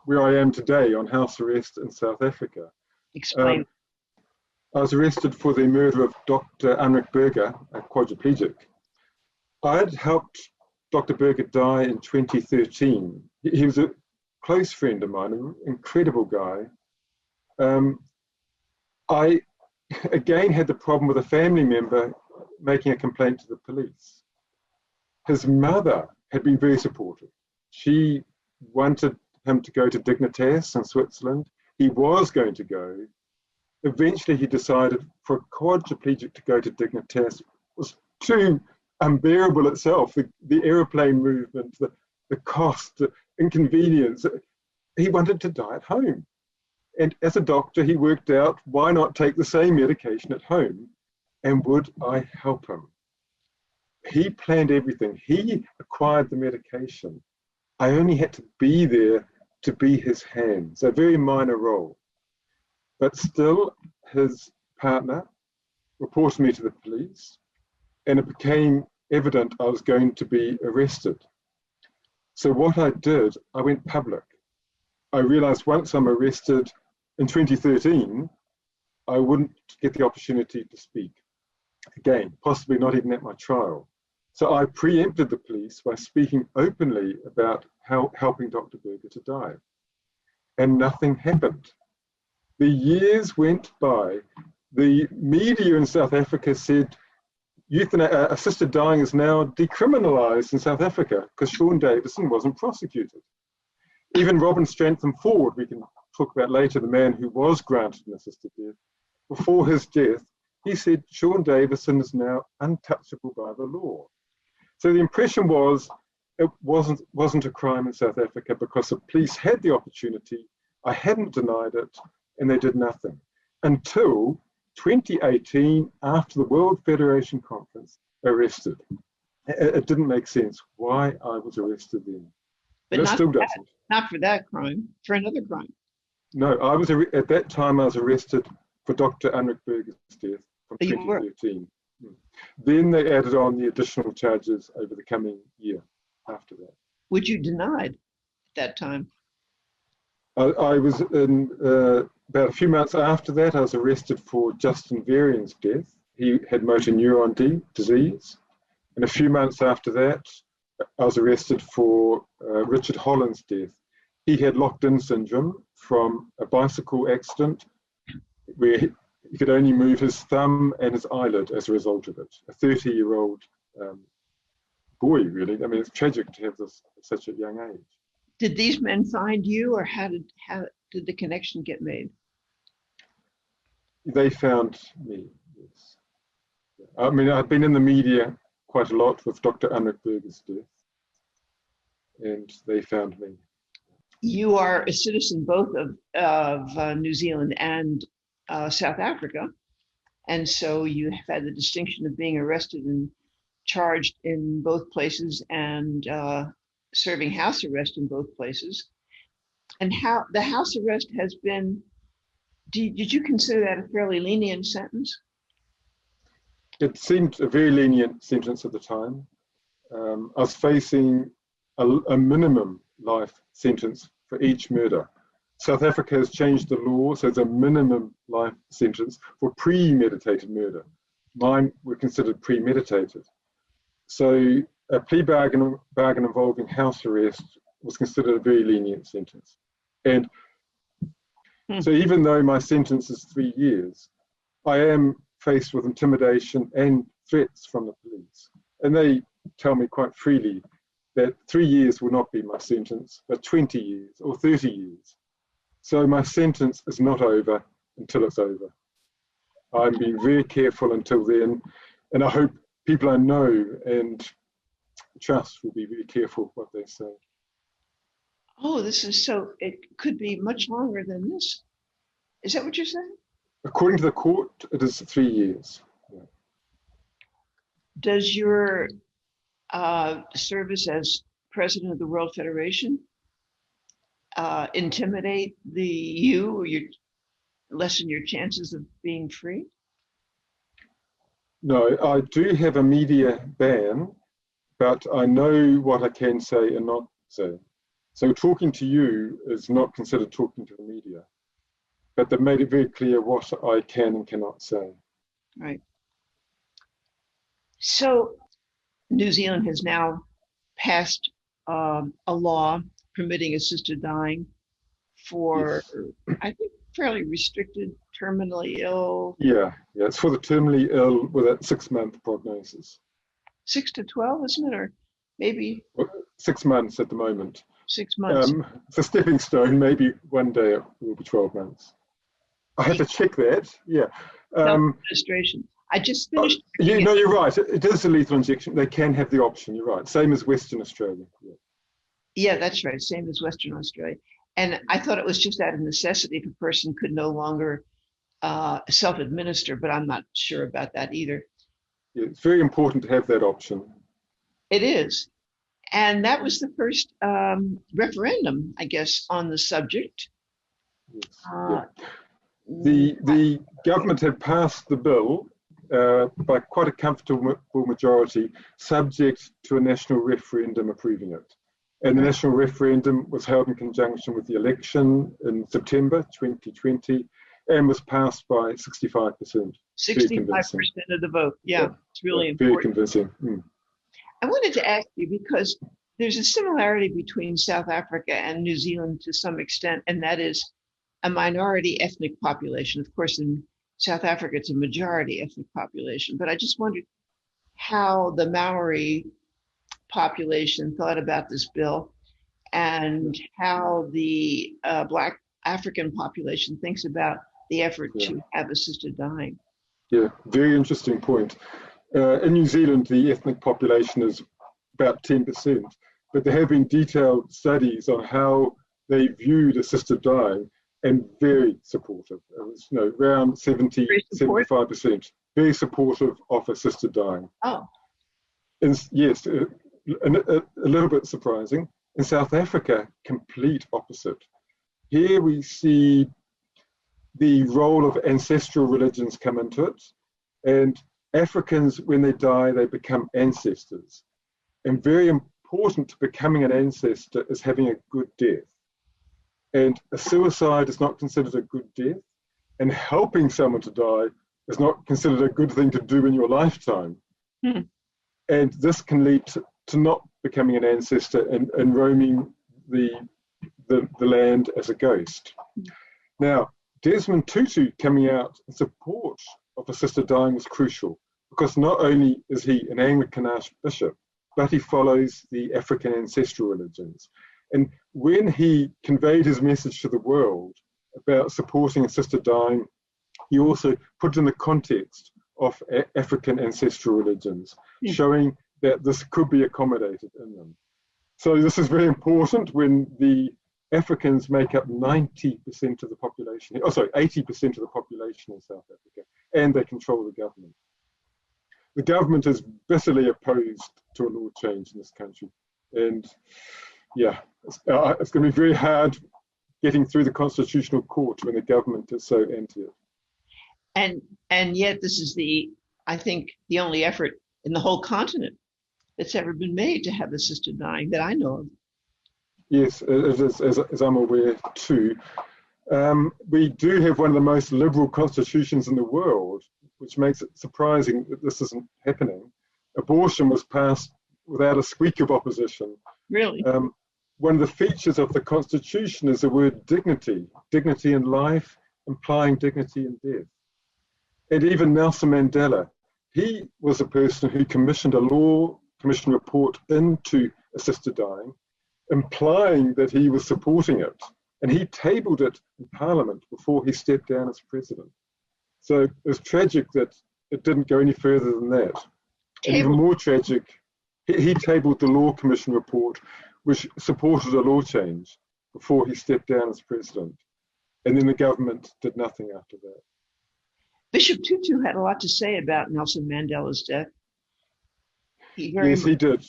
where I am today on house arrest in South Africa. Explain. I was arrested for the murder of Dr. Unrik Berger, a quadriplegic. I had helped Dr. Berger die in 2013. He was a close friend of mine, an incredible guy. I again had the problem with a family member making a complaint to the police. His mother had been very supportive. She wanted him to go to Dignified in Switzerland. He was going to go, eventually he decided for a quadriplegic to go to Dignitas was too unbearable itself. The aeroplane movement, the cost, the inconvenience. He wanted to die at home. And as a doctor, he worked out, why not take the same medication at home? And would I help him? He planned everything. He acquired the medication. I only had to be there to be his hands, a very minor role. But still, his partner reported me to the police, and it became evident I was going to be arrested. So what I did, I went public. I realized once I'm arrested in 2013, I wouldn't get the opportunity to speak again, possibly not even at my trial. So I preempted the police by speaking openly about helping Dr. Berger to die. And nothing happened. The years went by. The media in South Africa said assisted dying is now decriminalized in South Africa because Sean Davison wasn't prosecuted. Even Robin Strantham Ford, we can talk about later, the man who was granted an assisted death, before his death, he said Sean Davison is now untouchable by the law. So the impression was it wasn't a crime in South Africa because the police had the opportunity, I hadn't denied it, and they did nothing. Until 2018, after the World Federation Conference, arrested. It didn't make sense why I was arrested then. But it not still for that, doesn't. not for that crime, for another crime. No, at that time I was arrested for Dr. Unrick Berger's death from 2013. Then they added on the additional charges over the coming year after that. Which you denied at that time. I was in, about a few months after that, I was arrested for Justin Varian's death. He had motor neuron disease. And a few months after that, I was arrested for Richard Holland's death. He had locked-in syndrome from a bicycle accident where he could only move his thumb and his eyelid as a result of it. A 30-year-old boy, really. I mean, it's tragic to have this at such a young age. Did these men find you, or how did the connection get made? They found me, yes. I mean, I've been in the media quite a lot with Dr. Unrick Berger's death, and they found me. You are a citizen both of New Zealand and South Africa, and so you have had the distinction of being arrested and charged in both places and serving house arrest in both places. And how the house arrest has been, did you consider that a fairly lenient sentence? It seemed a very lenient sentence at the time. I was facing a minimum life sentence for each murder. South Africa has changed the law, so there's a minimum life sentence for premeditated murder. Mine were considered premeditated. So a plea bargain involving house arrest was considered a very lenient sentence. And so even though my sentence is 3 years, I am faced with intimidation and threats from the police. And they tell me quite freely that 3 years will not be my sentence, but 20 years or 30 years. So my sentence is not over until it's over. I'm being very careful until then, and I hope people I know and trust will be very careful what they say. Oh, this is so, it could be much longer than this. Is that what you're saying? According to the court, it is 3 years. Yeah. Does your service as president of the World Federation intimidate you or lessen your chances of being free? No, I do have a media ban, but I know what I can say and not say. So talking to you is not considered talking to the media, but they've made it very clear what I can and cannot say. Right. So New Zealand has now passed a law permitting assisted dying for, yes, I think, fairly restricted terminally ill. Yeah, it's for the terminally ill with a 6-month prognosis. 6 to 12, isn't it? Or maybe 6 months at the moment. 6 months. It's a stepping stone. Maybe one day it will be 12 months. I have to check that. Yeah. Self-administration. I just finished. You're right. It is a lethal injection. They can have the option. You're right. Same as Western Australia. Yeah. Yeah, that's right. Same as Western Australia. And I thought it was just out of necessity if a person could no longer self-administer, but I'm not sure about that either. Yeah, it's very important to have that option. It is. And that was the first referendum, I guess, on the subject. Yes. Yeah. The government had passed the bill by quite a comfortable majority, subject to a national referendum approving it. And the national referendum was held in conjunction with the election in September 2020 and was passed by 65%. 65% of the vote. Yeah, it's really important. Very convincing. Mm. I wanted to ask you because there's a similarity between South Africa and New Zealand to some extent, and that is a minority ethnic population. Of course, in South Africa, it's a majority ethnic population, but I just wondered how the Maori population thought about this bill and how the Black African population thinks about the effort to have assisted dying. Yeah, very interesting point. In New Zealand, the ethnic population is about 10%, but there have been detailed studies on how they viewed assisted dying and very supportive. It was, around 70, 75%. Very supportive of assisted dying. Oh. And yes, a little bit surprising. In South Africa, complete opposite. Here we see the role of ancestral religions come into it, and Africans, when they die, they become ancestors. And very important to becoming an ancestor is having a good death. And a suicide is not considered a good death, and helping someone to die is not considered a good thing to do in your lifetime. And this can lead to not becoming an ancestor and roaming the land as a ghost. Now, Desmond Tutu coming out in support of assisted dying was crucial, because not only is he an Anglican archbishop, but he follows the African ancestral religions. And when he conveyed his message to the world about supporting assisted dying, he also put it in the context of African ancestral religions, showing that this could be accommodated in them. So this is very important when the Africans make up 90% of the population, 80% of the population in South Africa, and they control the government. The government is bitterly opposed to a law change in this country. And yeah, it's going to be very hard getting through the Constitutional Court when the government is so anti it. And yet this is I think the only effort in the whole continent that's ever been made to have assisted dying that I know of. Yes, it is, as I'm aware too. We do have one of the most liberal constitutions in the world, which makes it surprising that this isn't happening. Abortion was passed without a squeak of opposition. Really? One of the features of the Constitution is the word dignity, dignity in life, implying dignity in death. And even Nelson Mandela, he was a person who commissioned a law commission report into assisted dying, implying that he was supporting it. And he tabled it in Parliament before he stepped down as president. So it was tragic that it didn't go any further than that. And even more tragic, he tabled the Law Commission report, which supported a law change before he stepped down as president. And then the government did nothing after that. Bishop Tutu had a lot to say about Nelson Mandela's death. He did. He did.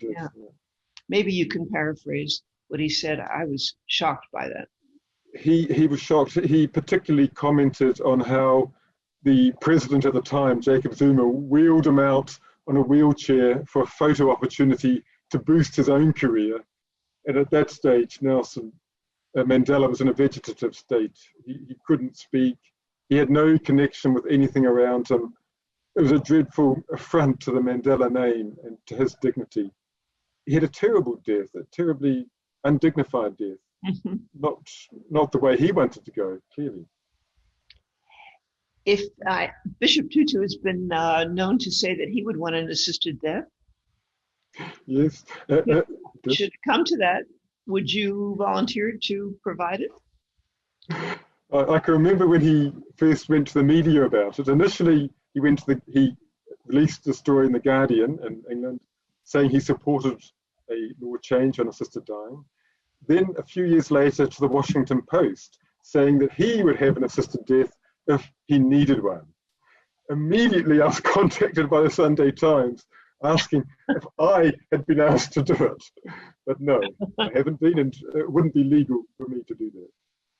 Yeah. Maybe you can paraphrase what he said. I was shocked by that. He was shocked. He particularly commented on how the president at the time, Jacob Zuma, wheeled him out on a wheelchair for a photo opportunity to boost his own career. And at that stage, Nelson Mandela was in a vegetative state. He couldn't speak. He had no connection with anything around him. It was a dreadful affront to the Mandela name and to his dignity. He had a terrible death, a terribly undignified death. Not the way he wanted to go, clearly. If Bishop Tutu has been known to say that he would want an assisted death. Yes. Should it come to that, would you volunteer to provide it? I can remember when he first went to the media about it. Initially, he released a story in The Guardian in England saying he supported a law change on assisted dying. Then a few years later to the Washington Post saying that he would have an assisted death if he needed one. Immediately I was contacted by the Sunday Times asking if I had been asked to do it. But no, I haven't been, and it wouldn't be legal for me to do that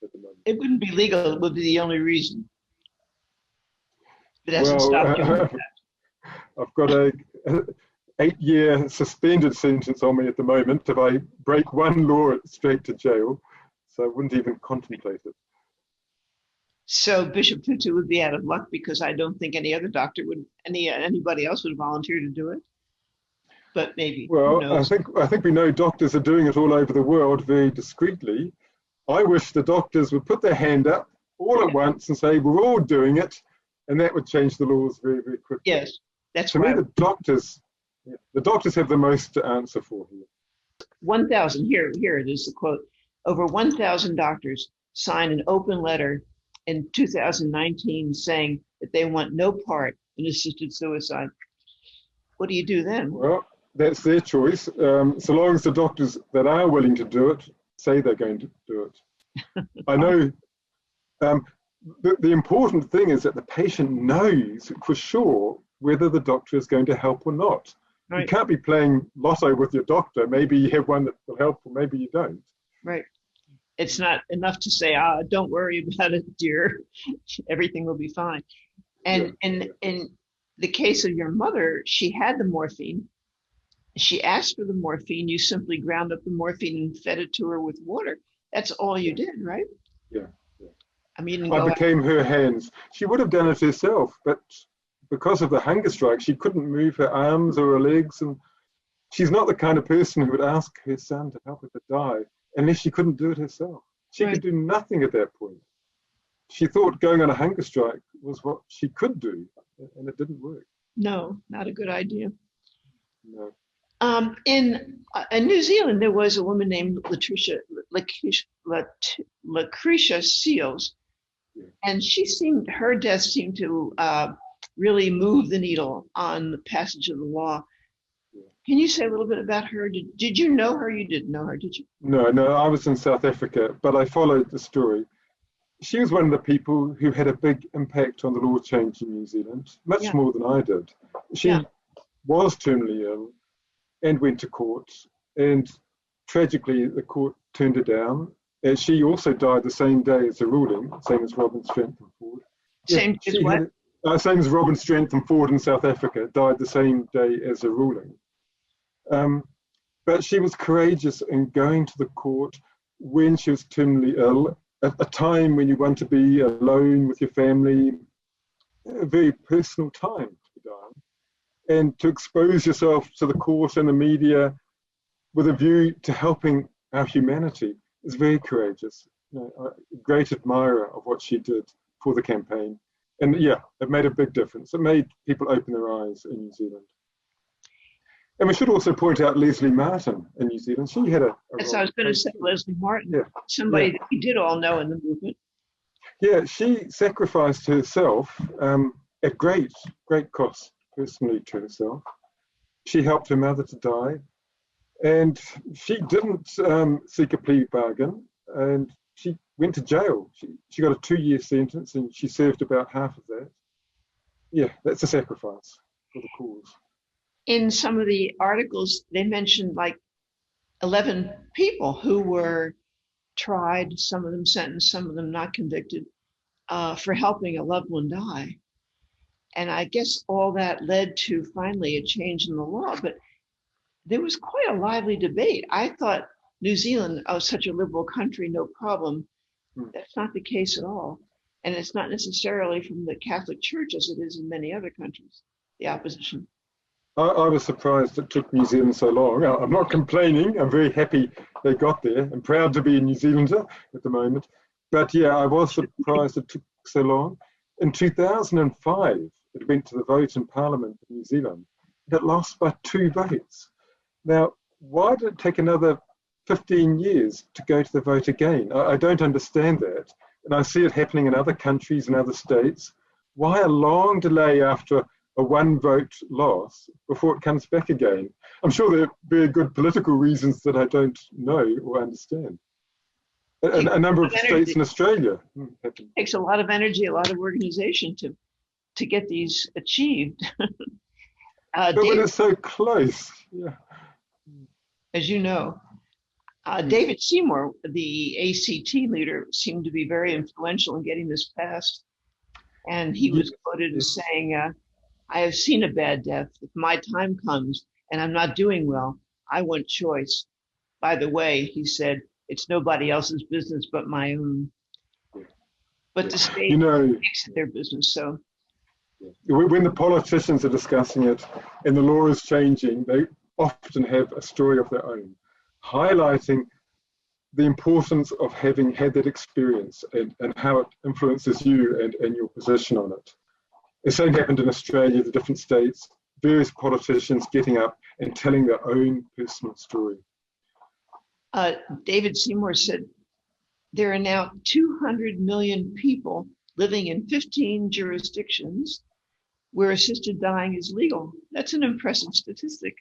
at the moment. It wouldn't be legal, it would be the only reason. It hasn't stopped you. I've got a 8-year suspended sentence on me at the moment. If I break one law, it's straight to jail. So I wouldn't even contemplate it. So Bishop Tutu would be out of luck because I don't think any other doctor would, anybody else would volunteer to do it. But maybe. Well, I think we know doctors are doing it all over the world very discreetly. I wish the doctors would put their hand up all at once and say, we're all doing it, and that would change the laws very, very quickly. Yes, that's to right. me, the doctors have the most to answer for here. 1,000, here it is, the quote. Over 1,000 doctors signed an open letter in 2019 saying that they want no part in assisted suicide. What do you do then? Well, that's their choice. So long as the doctors that are willing to do it say they're going to do it. I know the important thing is that the patient knows for sure whether the doctor is going to help or not. Right. You can't be playing lotto with your doctor. Maybe you have one that will help or maybe you don't. Right. It's not enough to say, don't worry about it, dear. Everything will be fine. And in the case of your mother, she had the morphine. She asked for the morphine. You simply ground up the morphine and fed it to her with water. That's all you did, right? Yeah. I mean, I became her hands. She would have done it herself, but because of the hunger strike, she couldn't move her arms or her legs. And she's not the kind of person who would ask her son to help her to die unless she couldn't do it herself. She could do nothing at that point. She thought going on a hunger strike was what she could do, and it didn't work. No, not a good idea. No. In New Zealand, there was a woman named Lacrisha Seals, and her death seemed to really move the needle on the passage of the law. Can you say a little bit about her? Did you know her? You didn't know her, did you? No, I was in South Africa, but I followed the story. She was one of the people who had a big impact on the law change in New Zealand, much more than I did. She was terminally ill and went to court, and tragically the court turned her down. And she also died the same day as the ruling, same as Robin Strantham Ford. Same as what? Same as Robin Strantham Ford in South Africa, died the same day as the ruling. But she was courageous in going to the court when she was terminally ill, at a time when you want to be alone with your family, a very personal time to be dying, and to expose yourself to the court and the media with a view to helping our humanity is very courageous. A great admirer of what she did for the campaign. And yeah, it made a big difference. It made people open their eyes in New Zealand. And we should also point out Leslie Martin in New Zealand. She had Yes, I was going to say Leslie Martin, somebody that we did all know in the movement. Yeah, she sacrificed herself at great cost personally to herself. She helped her mother to die, and she didn't seek a plea bargain, and she went to jail. She got a 2-year sentence, and she served about half of that. Yeah, that's a sacrifice for the cause. In some of the articles, they mentioned like 11 people who were tried, some of them sentenced, some of them not convicted, for helping a loved one die. And I guess all that led to finally a change in the law, but there was quite a lively debate. I thought New Zealand, such a liberal country, no problem. That's not the case at all. And it's not necessarily from the Catholic Church as it is in many other countries, the opposition. I was surprised it took New Zealand so long. I'm not complaining. I'm very happy they got there. I'm proud to be a New Zealander at the moment. But yeah, I was surprised it took so long. In 2005, it went to the vote in Parliament in New Zealand. It lost by 2 votes. Now, why did it take another 15 years to go to the vote again? I don't understand that. and I see it happening in other countries and other states. Why a long delay after a one-vote loss before it comes back again? I'm sure there are very good political reasons that I don't know or understand. A number of states in Australia It takes a lot of energy, a lot of organization to get these achieved. But when it's so close, yeah. As you know, David Seymour, the ACT leader, seemed to be very influential in getting this passed. And he was quoted as saying, I have seen a bad death. If my time comes and I'm not doing well, I want choice. By the way, he said, it's nobody else's business but my own. But the state makes it their business. So when the politicians are discussing it and the law is changing, they often have a story of their own, highlighting the importance of having had that experience and how it influences you and your position on it. The same happened in Australia, the different states, various politicians getting up and telling their own personal story. David Seymour said, there are now 200 million people living in 15 jurisdictions where assisted dying is legal. That's an impressive statistic.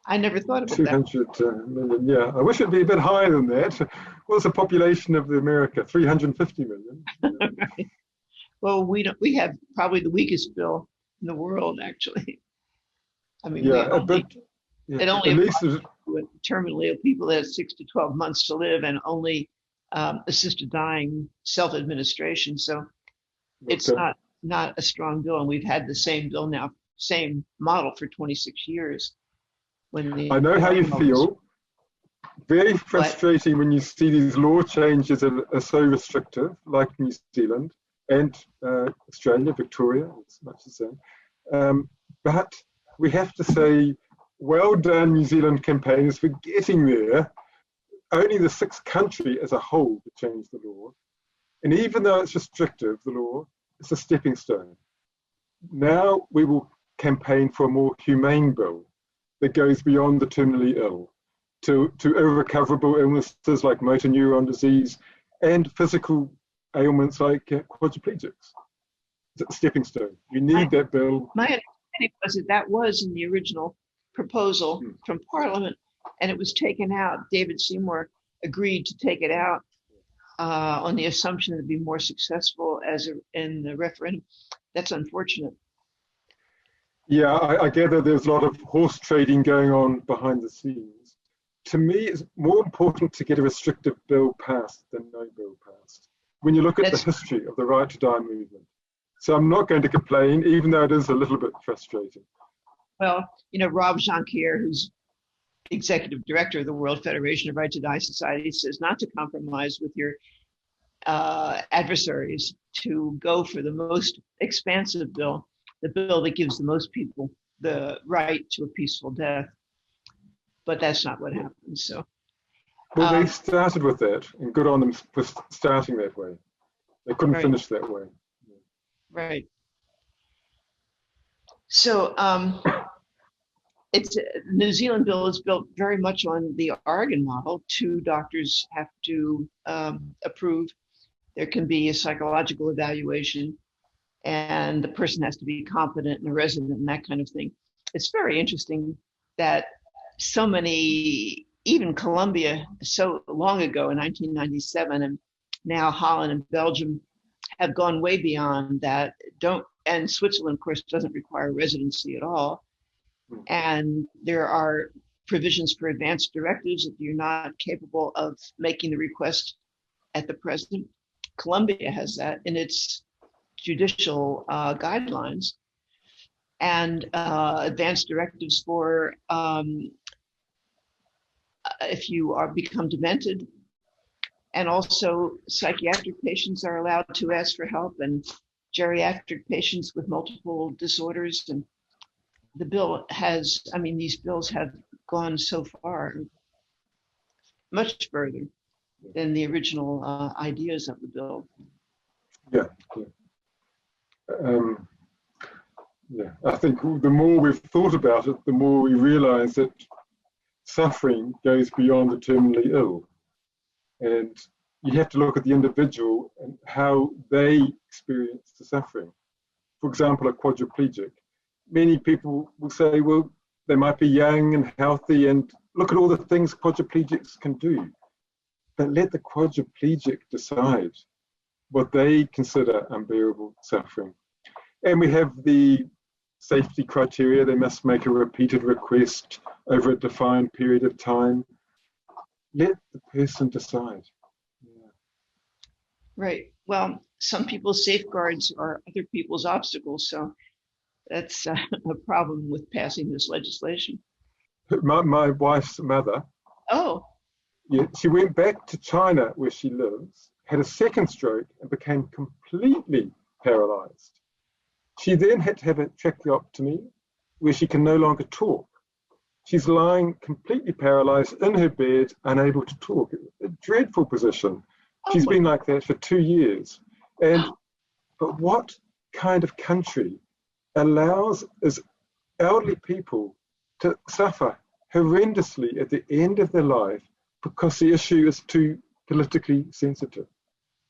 I never thought about 200 million, yeah. I wish it'd be a bit higher than that. What's the population of America? 350 million. Right. Well, we have probably the weakest bill in the world, actually. I mean, it only applies to terminally ill people that have 6 to 12 months to live and only assisted dying self-administration. So it's not a strong bill. And we've had the same bill now, same model for 26 years. I know how you feel. Very frustrating when you see these law changes that are so restrictive, like New Zealand and Australia, Victoria, it's much the same. But we have to say, well done, New Zealand campaigners, for getting there. Only the sixth country as a whole to change the law. And even though it's restrictive, the law, it's a stepping stone. Now we will campaign for a more humane bill that goes beyond the terminally ill to irrecoverable illnesses like motor neuron disease and physical ailments like quadriplegics. It's a stepping stone. You need that bill. My understanding was that was in the original proposal from Parliament, and it was taken out. David Seymour agreed to take it out on the assumption that it'd be more successful in the referendum. That's unfortunate. Yeah, I gather there's a lot of horse trading going on behind the scenes. To me, it's more important to get a restrictive bill passed than no bill passed, when you look at the history of the Right to Die movement. So I'm not going to complain, even though it is a little bit frustrating. Well, Rob Jonquiere, who's executive director of the World Federation of Right to Die Society, says not to compromise with your adversaries, to go for the most expansive bill, the bill that gives the most people the right to a peaceful death. But that's not what happened. So, well, they started with that, and good on them for starting that way. They couldn't finish that way. Right. So, it's New Zealand bill is built very much on the Oregon model. 2 doctors have to approve. There can be a psychological evaluation, and the person has to be competent and a resident and that kind of thing. It's very interesting that so many, even Colombia so long ago in 1997, and now Holland and Belgium have gone way beyond that. And Switzerland, of course, doesn't require residency at all. And there are provisions for advanced directives if you're not capable of making the request at the present. Colombia has that in its judicial guidelines, and advanced directives for if you become demented, and also psychiatric patients are allowed to ask for help, and geriatric patients with multiple disorders. And the bill has, these bills have gone so far, much further than the original ideas of the bill. Yeah. I think the more we've thought about it, the more we realize that suffering goes beyond the terminally ill. And you have to look at the individual and how they experience the suffering. For example, a quadriplegic. Many people will say, well, they might be young and healthy and look at all the things quadriplegics can do. But let the quadriplegic decide what they consider unbearable suffering. And we have the safety criteria. They must make a repeated request over a defined period of time. Let the person decide. Yeah. Right. Well, some people's safeguards are other people's obstacles. So that's a problem with passing this legislation. My wife's mother, Oh, yeah, she went back to China where she lives, had a second stroke and became completely paralyzed. She then had to have a tracheotomy where she can no longer talk. She's lying completely paralyzed in her bed, unable to talk. A dreadful position. She's been like that for 2 years. But what kind of country allows its elderly people to suffer horrendously at the end of their life because the issue is too politically sensitive?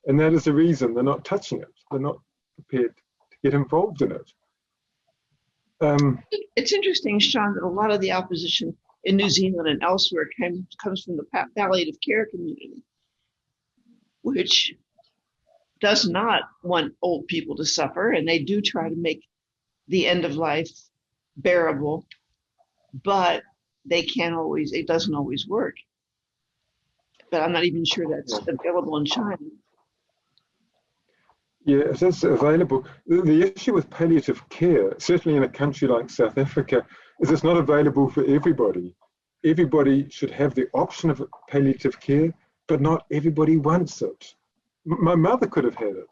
And that is the reason they're not touching it. They're not prepared to get involved in it. it's interesting, Sean, that a lot of the opposition in New Zealand and elsewhere comes from the palliative care community, which does not want old people to suffer, and they do try to make the end of life bearable, but they can't always, it doesn't always work. But I'm not even sure that's available in China. Yeah, it is available. The issue with palliative care, certainly in a country like South Africa, is it's not available for everybody. Everybody should have the option of palliative care, but not everybody wants it. My mother could have had it.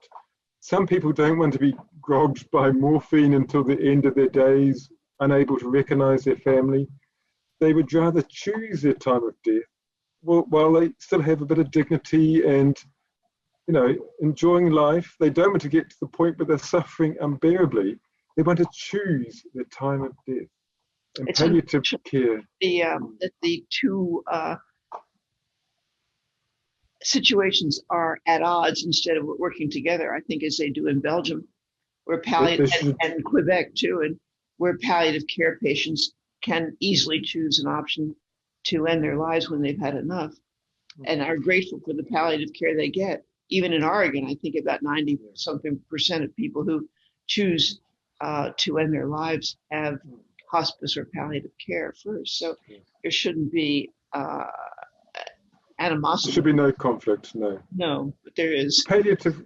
Some people don't want to be grogged by morphine until the end of their days, unable to recognize their family. They would rather choose their time of death while they still have a bit of dignity and, you know, enjoying life. They don't want to get to the point where they're suffering unbearably. They want to choose their time of death. And It's palliative care. That the two situations are at odds instead of working together, I think, as they do in Belgium, where palliative and Quebec too, and where palliative care patients can easily choose an option to end their lives when they've had enough, and are grateful for the palliative care they get. Even in Oregon, I think about 90-something% of people who choose to end their lives have hospice or palliative care first. So there shouldn't be animosity. There should be no conflict, no. No, but there is. Palliative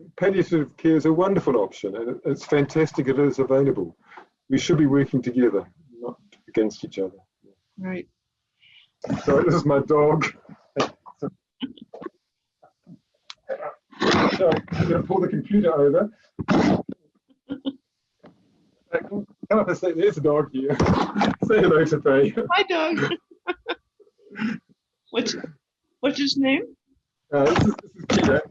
care is a wonderful option, and it's fantastic it is available. We should be working together, not against each other. Right. So this is my dog. So I'm going to pull the computer over. Come up and say, there's a dog here. Say hello to Faye. Hi, dog. What's his name? This is Pierre.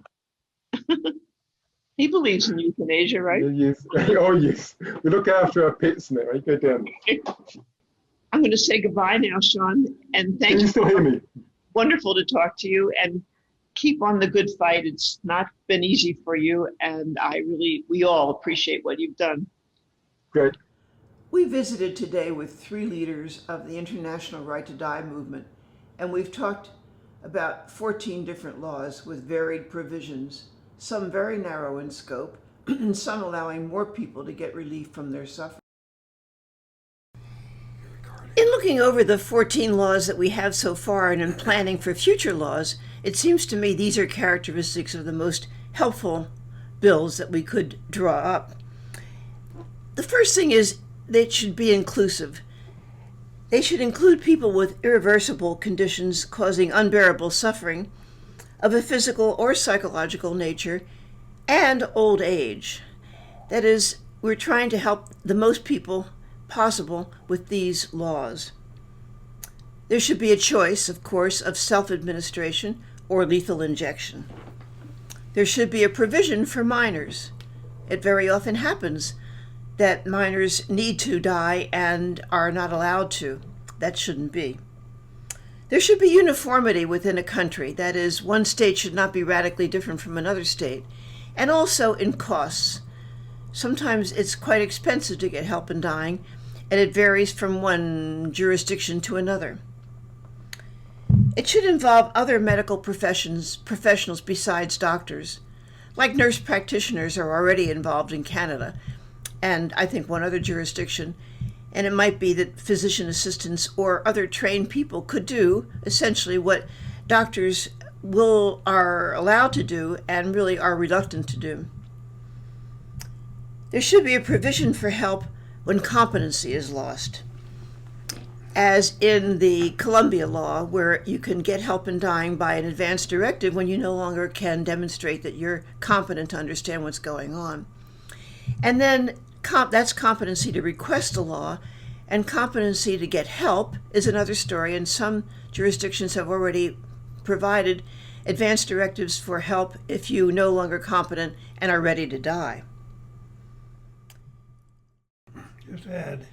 He believes in euthanasia, right? Yes. Oh, yes. We look after our pets now. You go down. I'm going to say goodbye now, Sean, and thank Can you. you still hear me? Wonderful to talk to you, and keep on the good fight. It's not been easy for you, and we all appreciate what you've done. Great. We visited today with 3 leaders of the International Right to Die movement, and we've talked about 14 different laws with varied provisions, some very narrow in scope, and some allowing more people to get relief from their suffering. In looking over the 14 laws that we have so far and in planning for future laws, it seems to me these are characteristics of the most helpful bills that we could draw up. The first thing is they should be inclusive. They should include people with irreversible conditions causing unbearable suffering of a physical or psychological nature and old age. That is, we're trying to help the most people possible with these laws. There should be a choice, of course, of self-administration or lethal injection. There should be a provision for minors. It very often happens that minors need to die and are not allowed to. That shouldn't be. There should be uniformity within a country. That is, one state should not be radically different from another state. And also in costs. Sometimes it's quite expensive to get help in dying, and it varies from one jurisdiction to another. It should involve other medical professionals besides doctors. Like nurse practitioners are already involved in Canada, and I think one other jurisdiction, and it might be that physician assistants or other trained people could do essentially what doctors are allowed to do and really are reluctant to do. There should be a provision for help when competency is lost, as in the Colombia law, where you can get help in dying by an advance directive when you no longer can demonstrate that you're competent to understand what's going on. And then that's competency to request a law, and competency to get help is another story, and some jurisdictions have already provided advance directives for help if you no longer competent and are ready to die. Just add.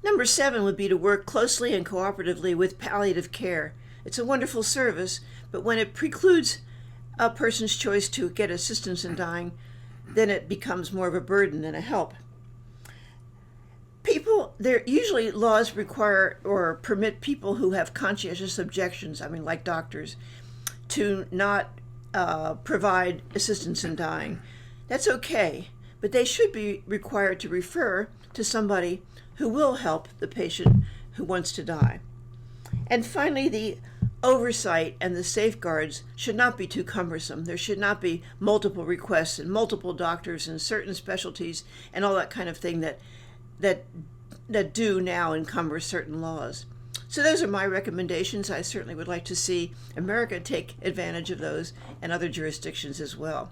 Number 7 would be to work closely and cooperatively with palliative care. It's a wonderful service, but when it precludes a person's choice to get assistance in dying, then it becomes more of a burden than a help. Usually laws require or permit people who have conscientious objections, like doctors, to not provide assistance in dying. That's okay, but they should be required to refer to somebody who will help the patient who wants to die. And finally, the oversight and the safeguards should not be too cumbersome. There should not be multiple requests and multiple doctors and certain specialties and all that kind of thing that do now encumber certain laws. So those are my recommendations. I certainly would like to see America take advantage of those and other jurisdictions as well.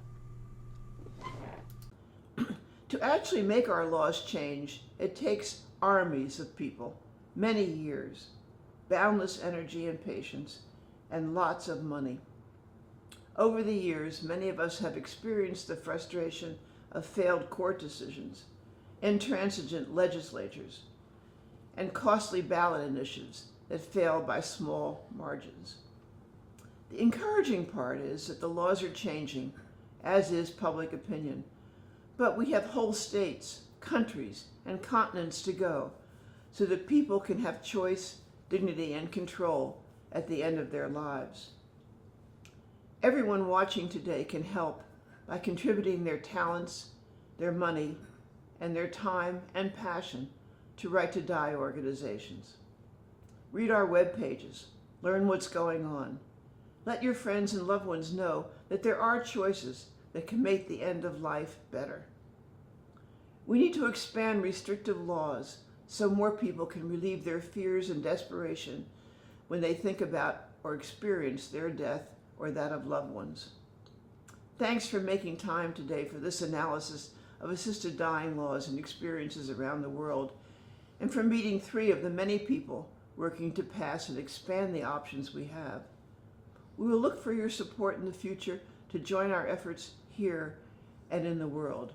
To actually make our laws change, it takes armies of people, many years, boundless energy and patience, and lots of money. Over the years, many of us have experienced the frustration of failed court decisions, intransigent legislatures, and costly ballot initiatives that fail by small margins. The encouraging part is that the laws are changing, as is public opinion, but we have whole states, countries, and continents to go so that people can have choice, dignity, and control at the end of their lives. Everyone watching today can help by contributing their talents, their money, and their time and passion to Right to Die organizations. Read our web pages, learn what's going on. Let your friends and loved ones know that there are choices that can make the end of life better. We need to expand restrictive laws so more people can relieve their fears and desperation when they think about or experience their death or that of loved ones. Thanks for making time today for this analysis of assisted dying laws and experiences around the world, and for meeting 3 of the many people working to pass and expand the options we have. We will look for your support in the future to join our efforts here and in the world.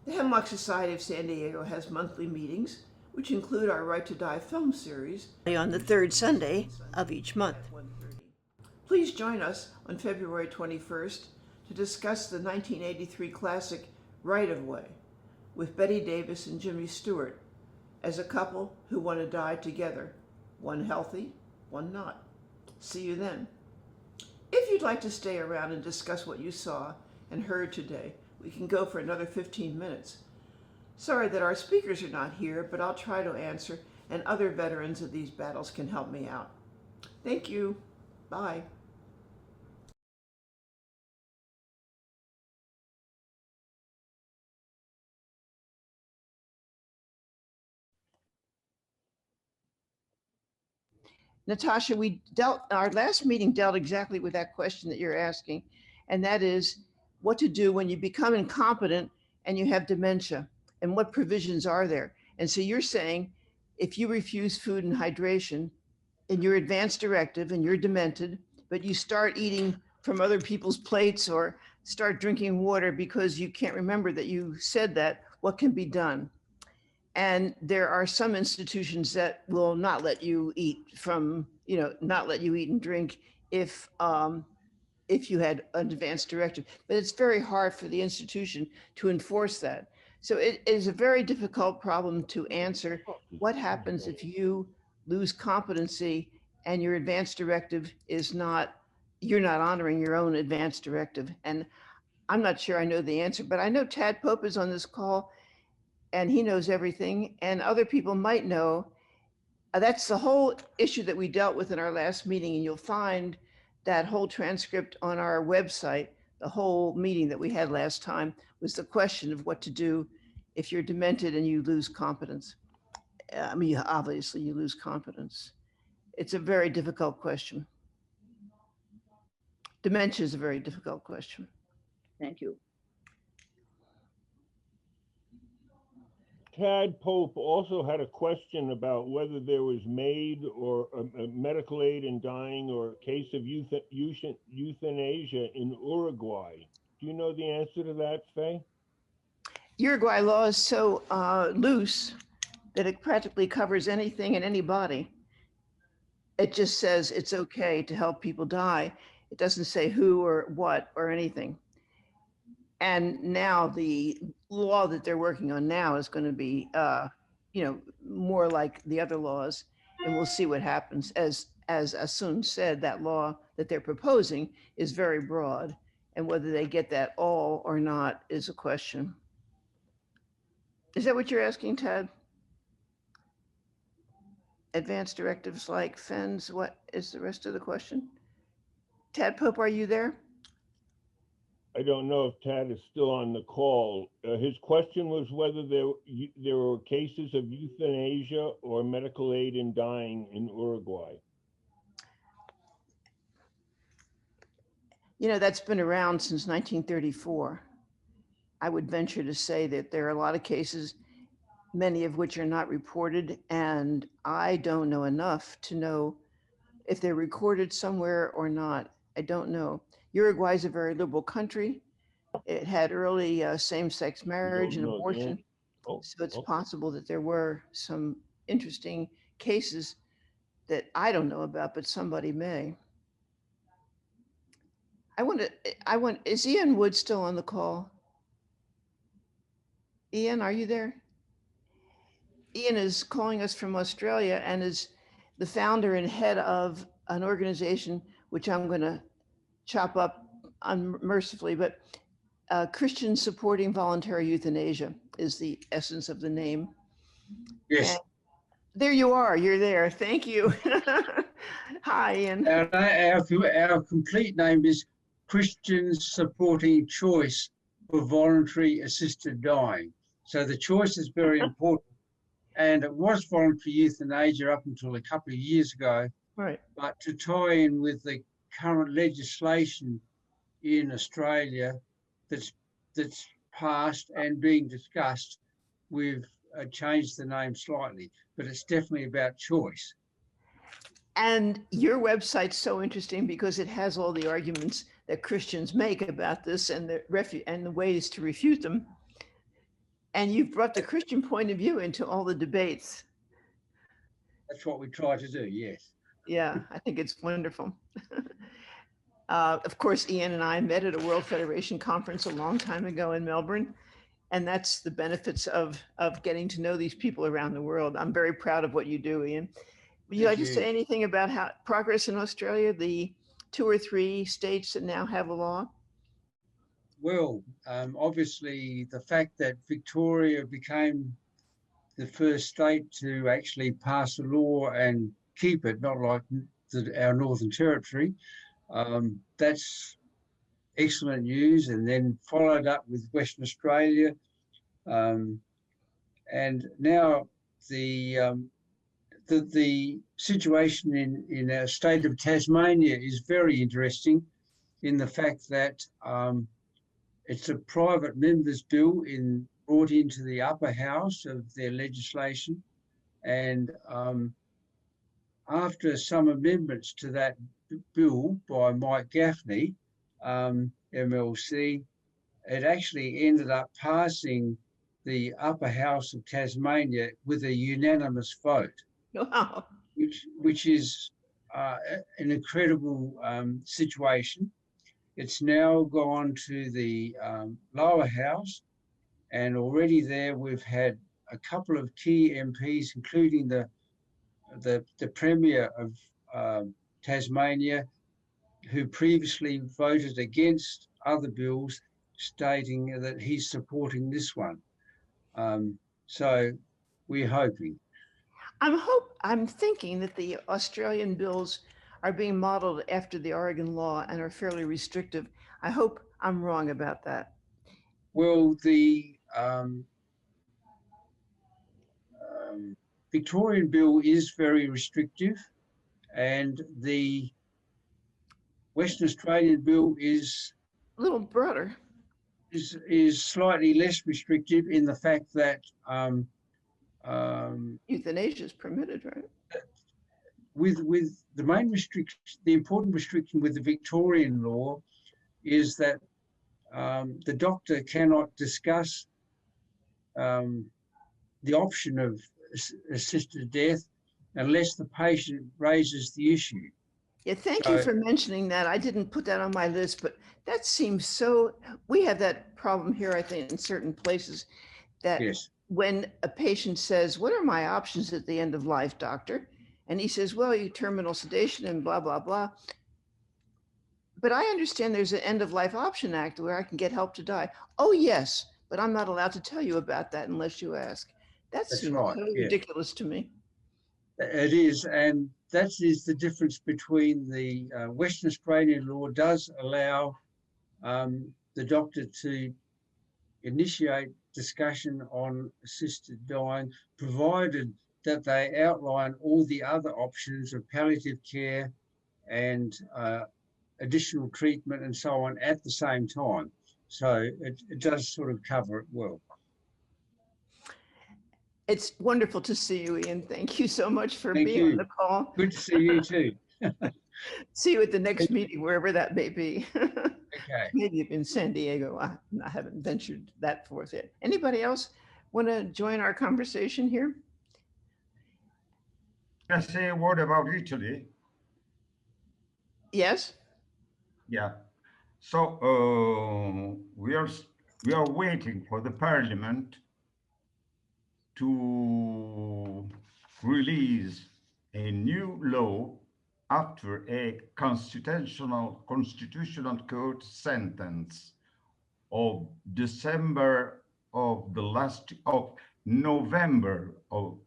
The Hemlock Society of San Diego has monthly meetings, which include our Right to Die film series on the 3rd Sunday of each month. Please join us on February 21st to discuss the 1983 classic Right of Way with Betty Davis and Jimmy Stewart as a couple who want to die together, one healthy, one not. See you then. If you'd like to stay around and discuss what you saw and heard today, we can go for another 15 minutes. Sorry that our speakers are not here, but I'll try to answer, and other veterans of these battles can help me out. Thank you. Bye. Natasha, our last meeting dealt exactly with that question that you're asking, and that is what to do when you become incompetent and you have dementia, and what provisions are there. And so you're saying if you refuse food and hydration in your advance directive and you're demented, but you start eating from other people's plates or start drinking water because you can't remember that you said that, what can be done? And there are some institutions that will not let you eat from, not let you eat and drink if you had an advance directive. But it's very hard for the institution to enforce that. So it is a very difficult problem to answer. What happens if you lose competency and your advance directive is not, you're not honoring your own advance directive? And I'm not sure I know the answer, but I know Tad Pope is on this call and he knows everything, and other people might know. That's the whole issue that we dealt with in our last meeting, and you'll find that whole transcript on our website. The whole meeting that we had last time was the question of what to do if you're demented and you lose competence. I mean, obviously you lose competence. It's a very difficult question. Dementia is a very difficult question. Thank you. Tad Pope also had a question about whether there was MAID or a medical aid in dying or a case of euthanasia in Uruguay. Do you know the answer to that, Faye? Uruguay law is so loose that it practically covers anything and anybody. It just says it's okay to help people die. It doesn't say who or what or anything. And now the law that they're working on now is going to be, more like the other laws, and we'll see what happens. As Asun said, that law that they're proposing is very broad, and whether they get that all or not is a question. Is that what you're asking, Ted? Advanced directives like FENS, what is the rest of the question? Tad Pope, are you there? I don't know if Tad is still on the call. His question was whether there were cases of euthanasia or medical aid in dying in Uruguay. That's been around since 1934. I would venture to say that there are a lot of cases, many of which are not reported, and I don't know enough to know if they're recorded somewhere or not. I don't know. Uruguay is a very liberal country. It had early same-sex marriage and abortion. So it's possible that there were some interesting cases that I don't know about, but somebody may. Is Ian Wood still on the call? Ian, are you there? Ian is calling us from Australia and is the founder and head of an organization, which I'm going to chop up unmercifully, but Christians Supporting Voluntary Euthanasia is the essence of the name. Yes. And there you are. You're there. Thank you. Hi, Ian. Our complete name is Christians Supporting Choice for Voluntary Assisted Dying. So the choice is very important. And it was voluntary euthanasia up until a couple of years ago. Right. But to tie in with the current legislation in Australia that's passed and being discussed, we've changed the name slightly, but it's definitely about choice. And your website's so interesting because it has all the arguments that Christians make about this and the ways to refute them. And you've brought the Christian point of view into all the debates. That's what we try to do, yes. Yeah, I think it's wonderful. Of course, Ian and I met at a World Federation conference a long time ago in Melbourne. And that's the benefits of getting to know these people around the world. I'm very proud of what you do, Ian. Would you like to say anything about how progress in Australia, the 2 or 3 states that now have a law? Well, obviously the fact that Victoria became the first state to actually pass a law and keep it, not like our Northern Territory, that's excellent news. And then followed up with Western Australia. And now the situation in our state of Tasmania is very interesting in the fact that it's a private member's bill brought into the upper house of their legislation. And after some amendments to that bill by Mike Gaffney, MLC, it actually ended up passing the upper house of Tasmania with a unanimous vote, Wow. which is an incredible situation. It's now gone to the lower house, and already there we've had a couple of key MPs, including the Premier of Tasmania, who previously voted against other bills, stating that he's supporting this one. So we're hoping. I'm thinking that the Australian bills are being modeled after the Oregon law and are fairly restrictive. I hope I'm wrong about that. Well, the Victorian bill is very restrictive, and the Western Australian bill is A little broader. is slightly less restrictive in the fact that Euthanasia is permitted, right? with the main restriction, the important restriction with the Victorian law is that the doctor cannot discuss the option of assisted death unless the patient raises the issue. Yeah, thank you for mentioning that. I didn't put that on my list, but that seems so, we have that problem here, I think, in certain places, that Yes. when a patient says, what are my options at the end of life, doctor? And he says, well, you terminal sedation and blah, blah, blah. But I understand there's an end of life option act where I can get help to die. Oh, yes, but I'm not allowed to tell you about that unless you ask. That That's seems right, so yeah. ridiculous to me. It is, and that is the difference between the Western Australian law does allow the doctor to initiate discussion on assisted dying, provided that they outline all the other options of palliative care and additional treatment and so on at the same time. So it does sort of cover it well. It's wonderful to see you, Ian. Thank you so much for Thank being on you. the call. Good to see you too. See you at the next meeting, wherever that may be. Okay. Maybe in San Diego. I haven't ventured that forth yet. Anybody else want to join our conversation here? Can I say a word about Italy? Yes. Yeah. So we are waiting for the parliament to release a new law after a constitutional court sentence of November of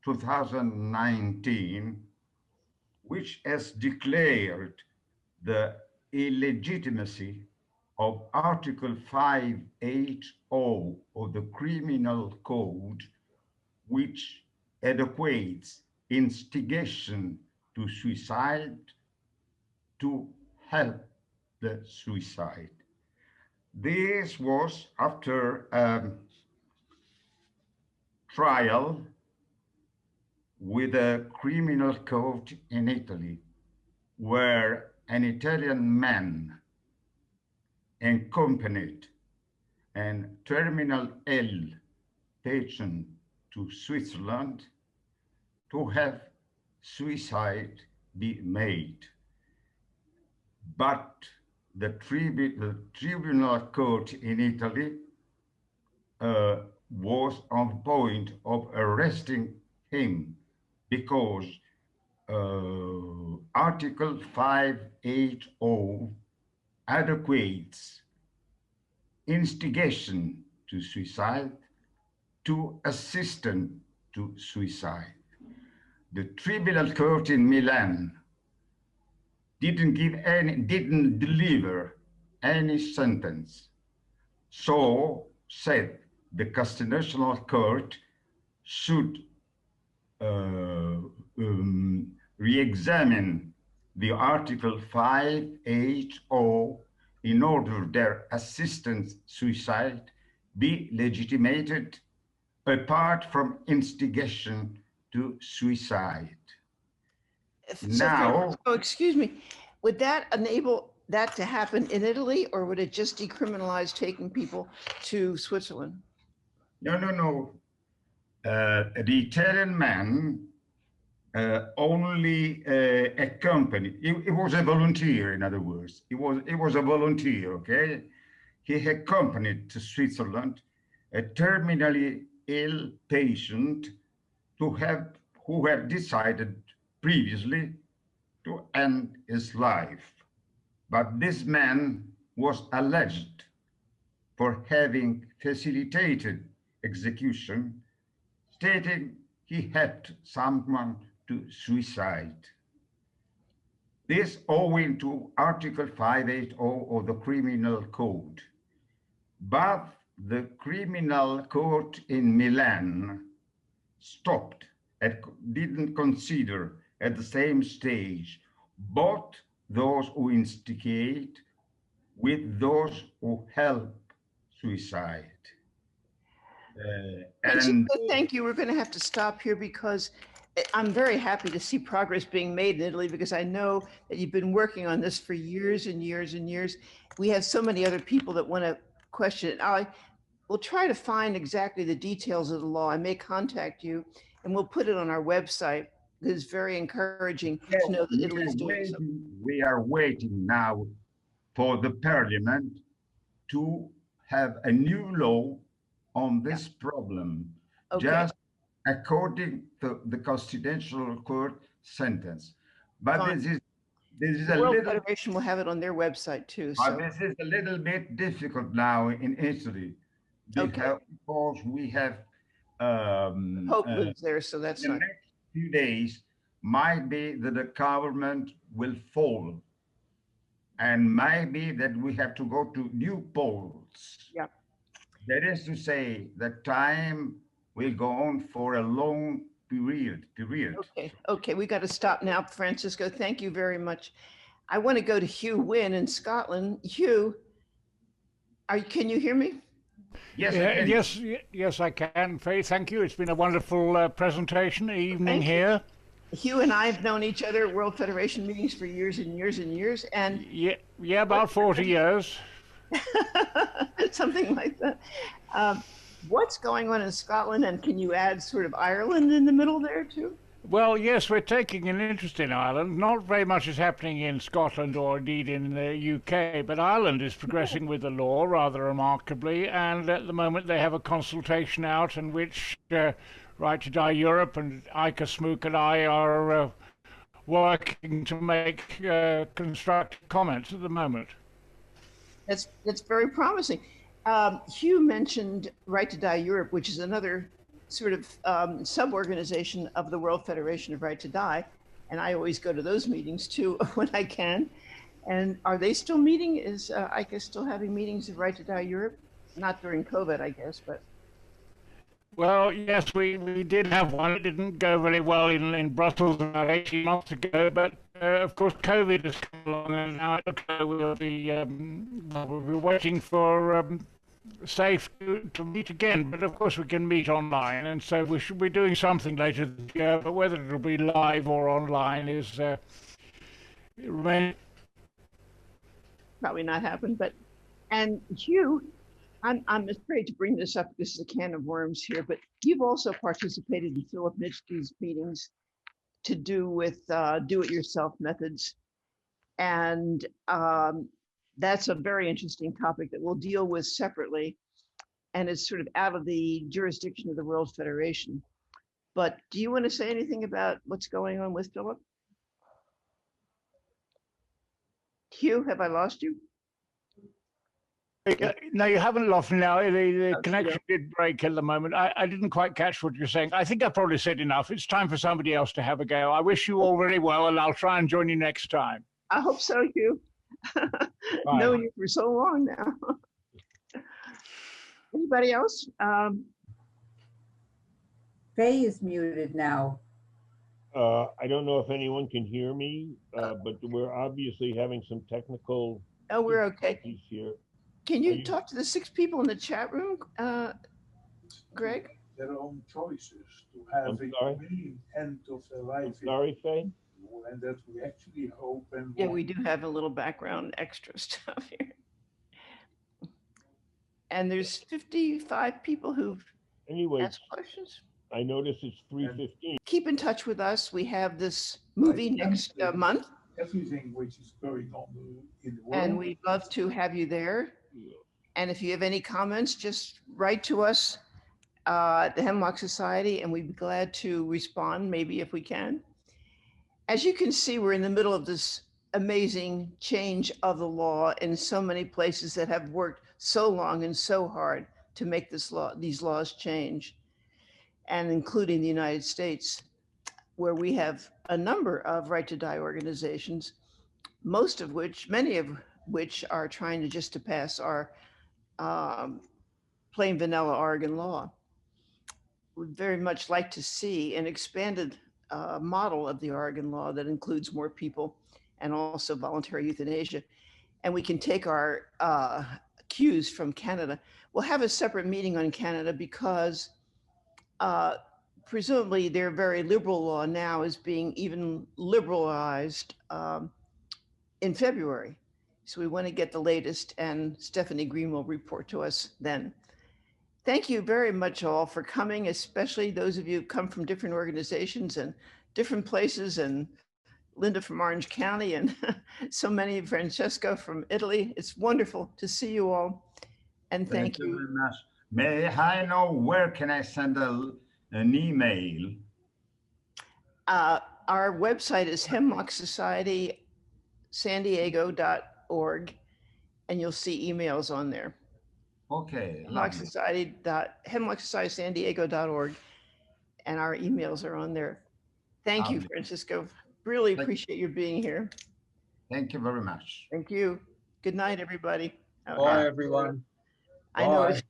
2019, which has declared the illegitimacy of Article 580 of the Criminal Code, which adequates instigation to suicide to help the suicide. This was after trial with a criminal court in Italy, where an Italian man accompanied a terminal ill patient to Switzerland to have suicide be made. But the tribunal court in Italy was on the point of arresting him because Article 580 adequates instigation to suicide to assistance to suicide. The tribunal court in Milan didn't deliver any sentence. So said the Constitutional Court should re-examine the Article 580 in order their assistance suicide be legitimated apart from instigation to suicide. Now, oh, excuse me, would that enable that to happen in Italy, or would it just decriminalize taking people to Switzerland? No, no, no. The Italian man only accompanied. He was a volunteer, in other words. He was a volunteer. Okay, he accompanied to Switzerland a terminally ill patient who had decided previously to end his life. But this man was alleged for having facilitated execution, stating he helped someone to suicide. This owing to Article 580 of the Criminal Code. But the criminal court in Milan stopped and didn't consider at the same stage both those who instigate with those who help suicide. Thank you. We're going to have to stop here because I'm very happy to see progress being made in Italy, because I know that you've been working on this for years and years and years. We have so many other people that want to question it. I will try to find exactly the details of the law. I may contact you and we'll put it on our website. It's very encouraging to know that Italy is doing something. We are waiting now for the parliament to have a new law on this problem, just according to the Constitutional Court sentence. But this is a World little. Federation will have it on their website too. But So this is a little bit difficult now in Italy because we have Pope lives there, so that's the not. next few days might be that the government will fall, and maybe that we have to go to new polls. Yeah. That is to say, that time will go on for a long period. Okay, we got to stop now, Francisco. Thank you very much. I want to go to Hugh Wynn in Scotland. Hugh, can you hear me? Yes, yes, I can. Faye, thank you. It's been a wonderful presentation evening here. Hugh and I have known each other at World Federation meetings for years and years and years. And yeah, about 40 years. Something like that. What's going on in Scotland, and can you add sort of Ireland in the middle there too? Well, yes, we're taking an interest in Ireland. Not very much is happening in Scotland or indeed in the UK, but Ireland is progressing with the law rather remarkably, and at the moment they have a consultation out in which Right to Die Europe and Ika Smook and I are working to make constructive comments at the moment. That's very promising. Hugh mentioned Right to Die Europe, which is another sort of sub-organization of the World Federation of Right to Die. And I always go to those meetings too when I can. And are they still meeting? Is ICA still having meetings of Right to Die Europe? Not during COVID, I guess, but. Well, yes, we did have one. It didn't go very well in Brussels about 18 months ago, but of course COVID has come along, and now it looks like we'll be waiting for safe to meet again. But of course we can meet online, and so we should be doing something later this year, but whether it'll be live or online is remains. Probably not happen, but, and Hugh, I'm afraid to bring this up. This is a can of worms here, but you've also participated in Philip Nitschke's meetings to do with do-it-yourself methods. And that's a very interesting topic that we'll deal with separately. And it's sort of out of the jurisdiction of the World Federation. But do you want to say anything about what's going on with Philip? Hugh, have I lost you? No, you haven't lost me now. The connection did break at the moment. I didn't quite catch what you're saying. I think I probably said enough. It's time for somebody else to have a go. I wish you all very well, and I'll try and join you next time. I hope so, Hugh. Known you for so long now. Anybody else? Faye is muted now. I don't know if anyone can hear me, but we're obviously having some technical. Oh, we're okay. Here. Can you talk to the 6 people in the chat room, Greg? Their own choices to have a main end of their life. Sorry, Faye? And that we actually hope and. Yeah, we do have a little background extra stuff here. And there's 55 people who've Anyway, ask questions. I notice it's 3:15. Keep in touch with us. We have this movie next month. Everything which is going on in the world. And we'd love to have you there. And if you have any comments, just write to us at the Hemlock Society, and we'd be glad to respond, maybe if we can. As you can see, we're in the middle of this amazing change of the law in so many places that have worked so long and so hard to make these laws change, and including the United States, where we have a number of right to die organizations, many of which are trying to just to pass our plain vanilla Oregon law. We'd very much like to see an expanded model of the Oregon law that includes more people and also voluntary euthanasia. And we can take our cues from Canada. We'll have a separate meeting on Canada because presumably their very liberal law now is being even liberalized in February. So we want to get the latest, and Stephanie Green will report to us then. Thank you very much all for coming, especially those of you who come from different organizations and different places, and Linda from Orange County, and so many, Francesco from Italy. It's wonderful to see you all, and thank you. Very much. May I know where can I send an email? Our website is hemlocksocietysandiego.org, and you'll see emails on there. Okay. hemlocksocietysandiego.org, and our emails are on there. Thank you, Francisco. Really appreciate you being here. Thank you very much. Thank you. Good night, everybody. Bye, everyone. I know Bye. it's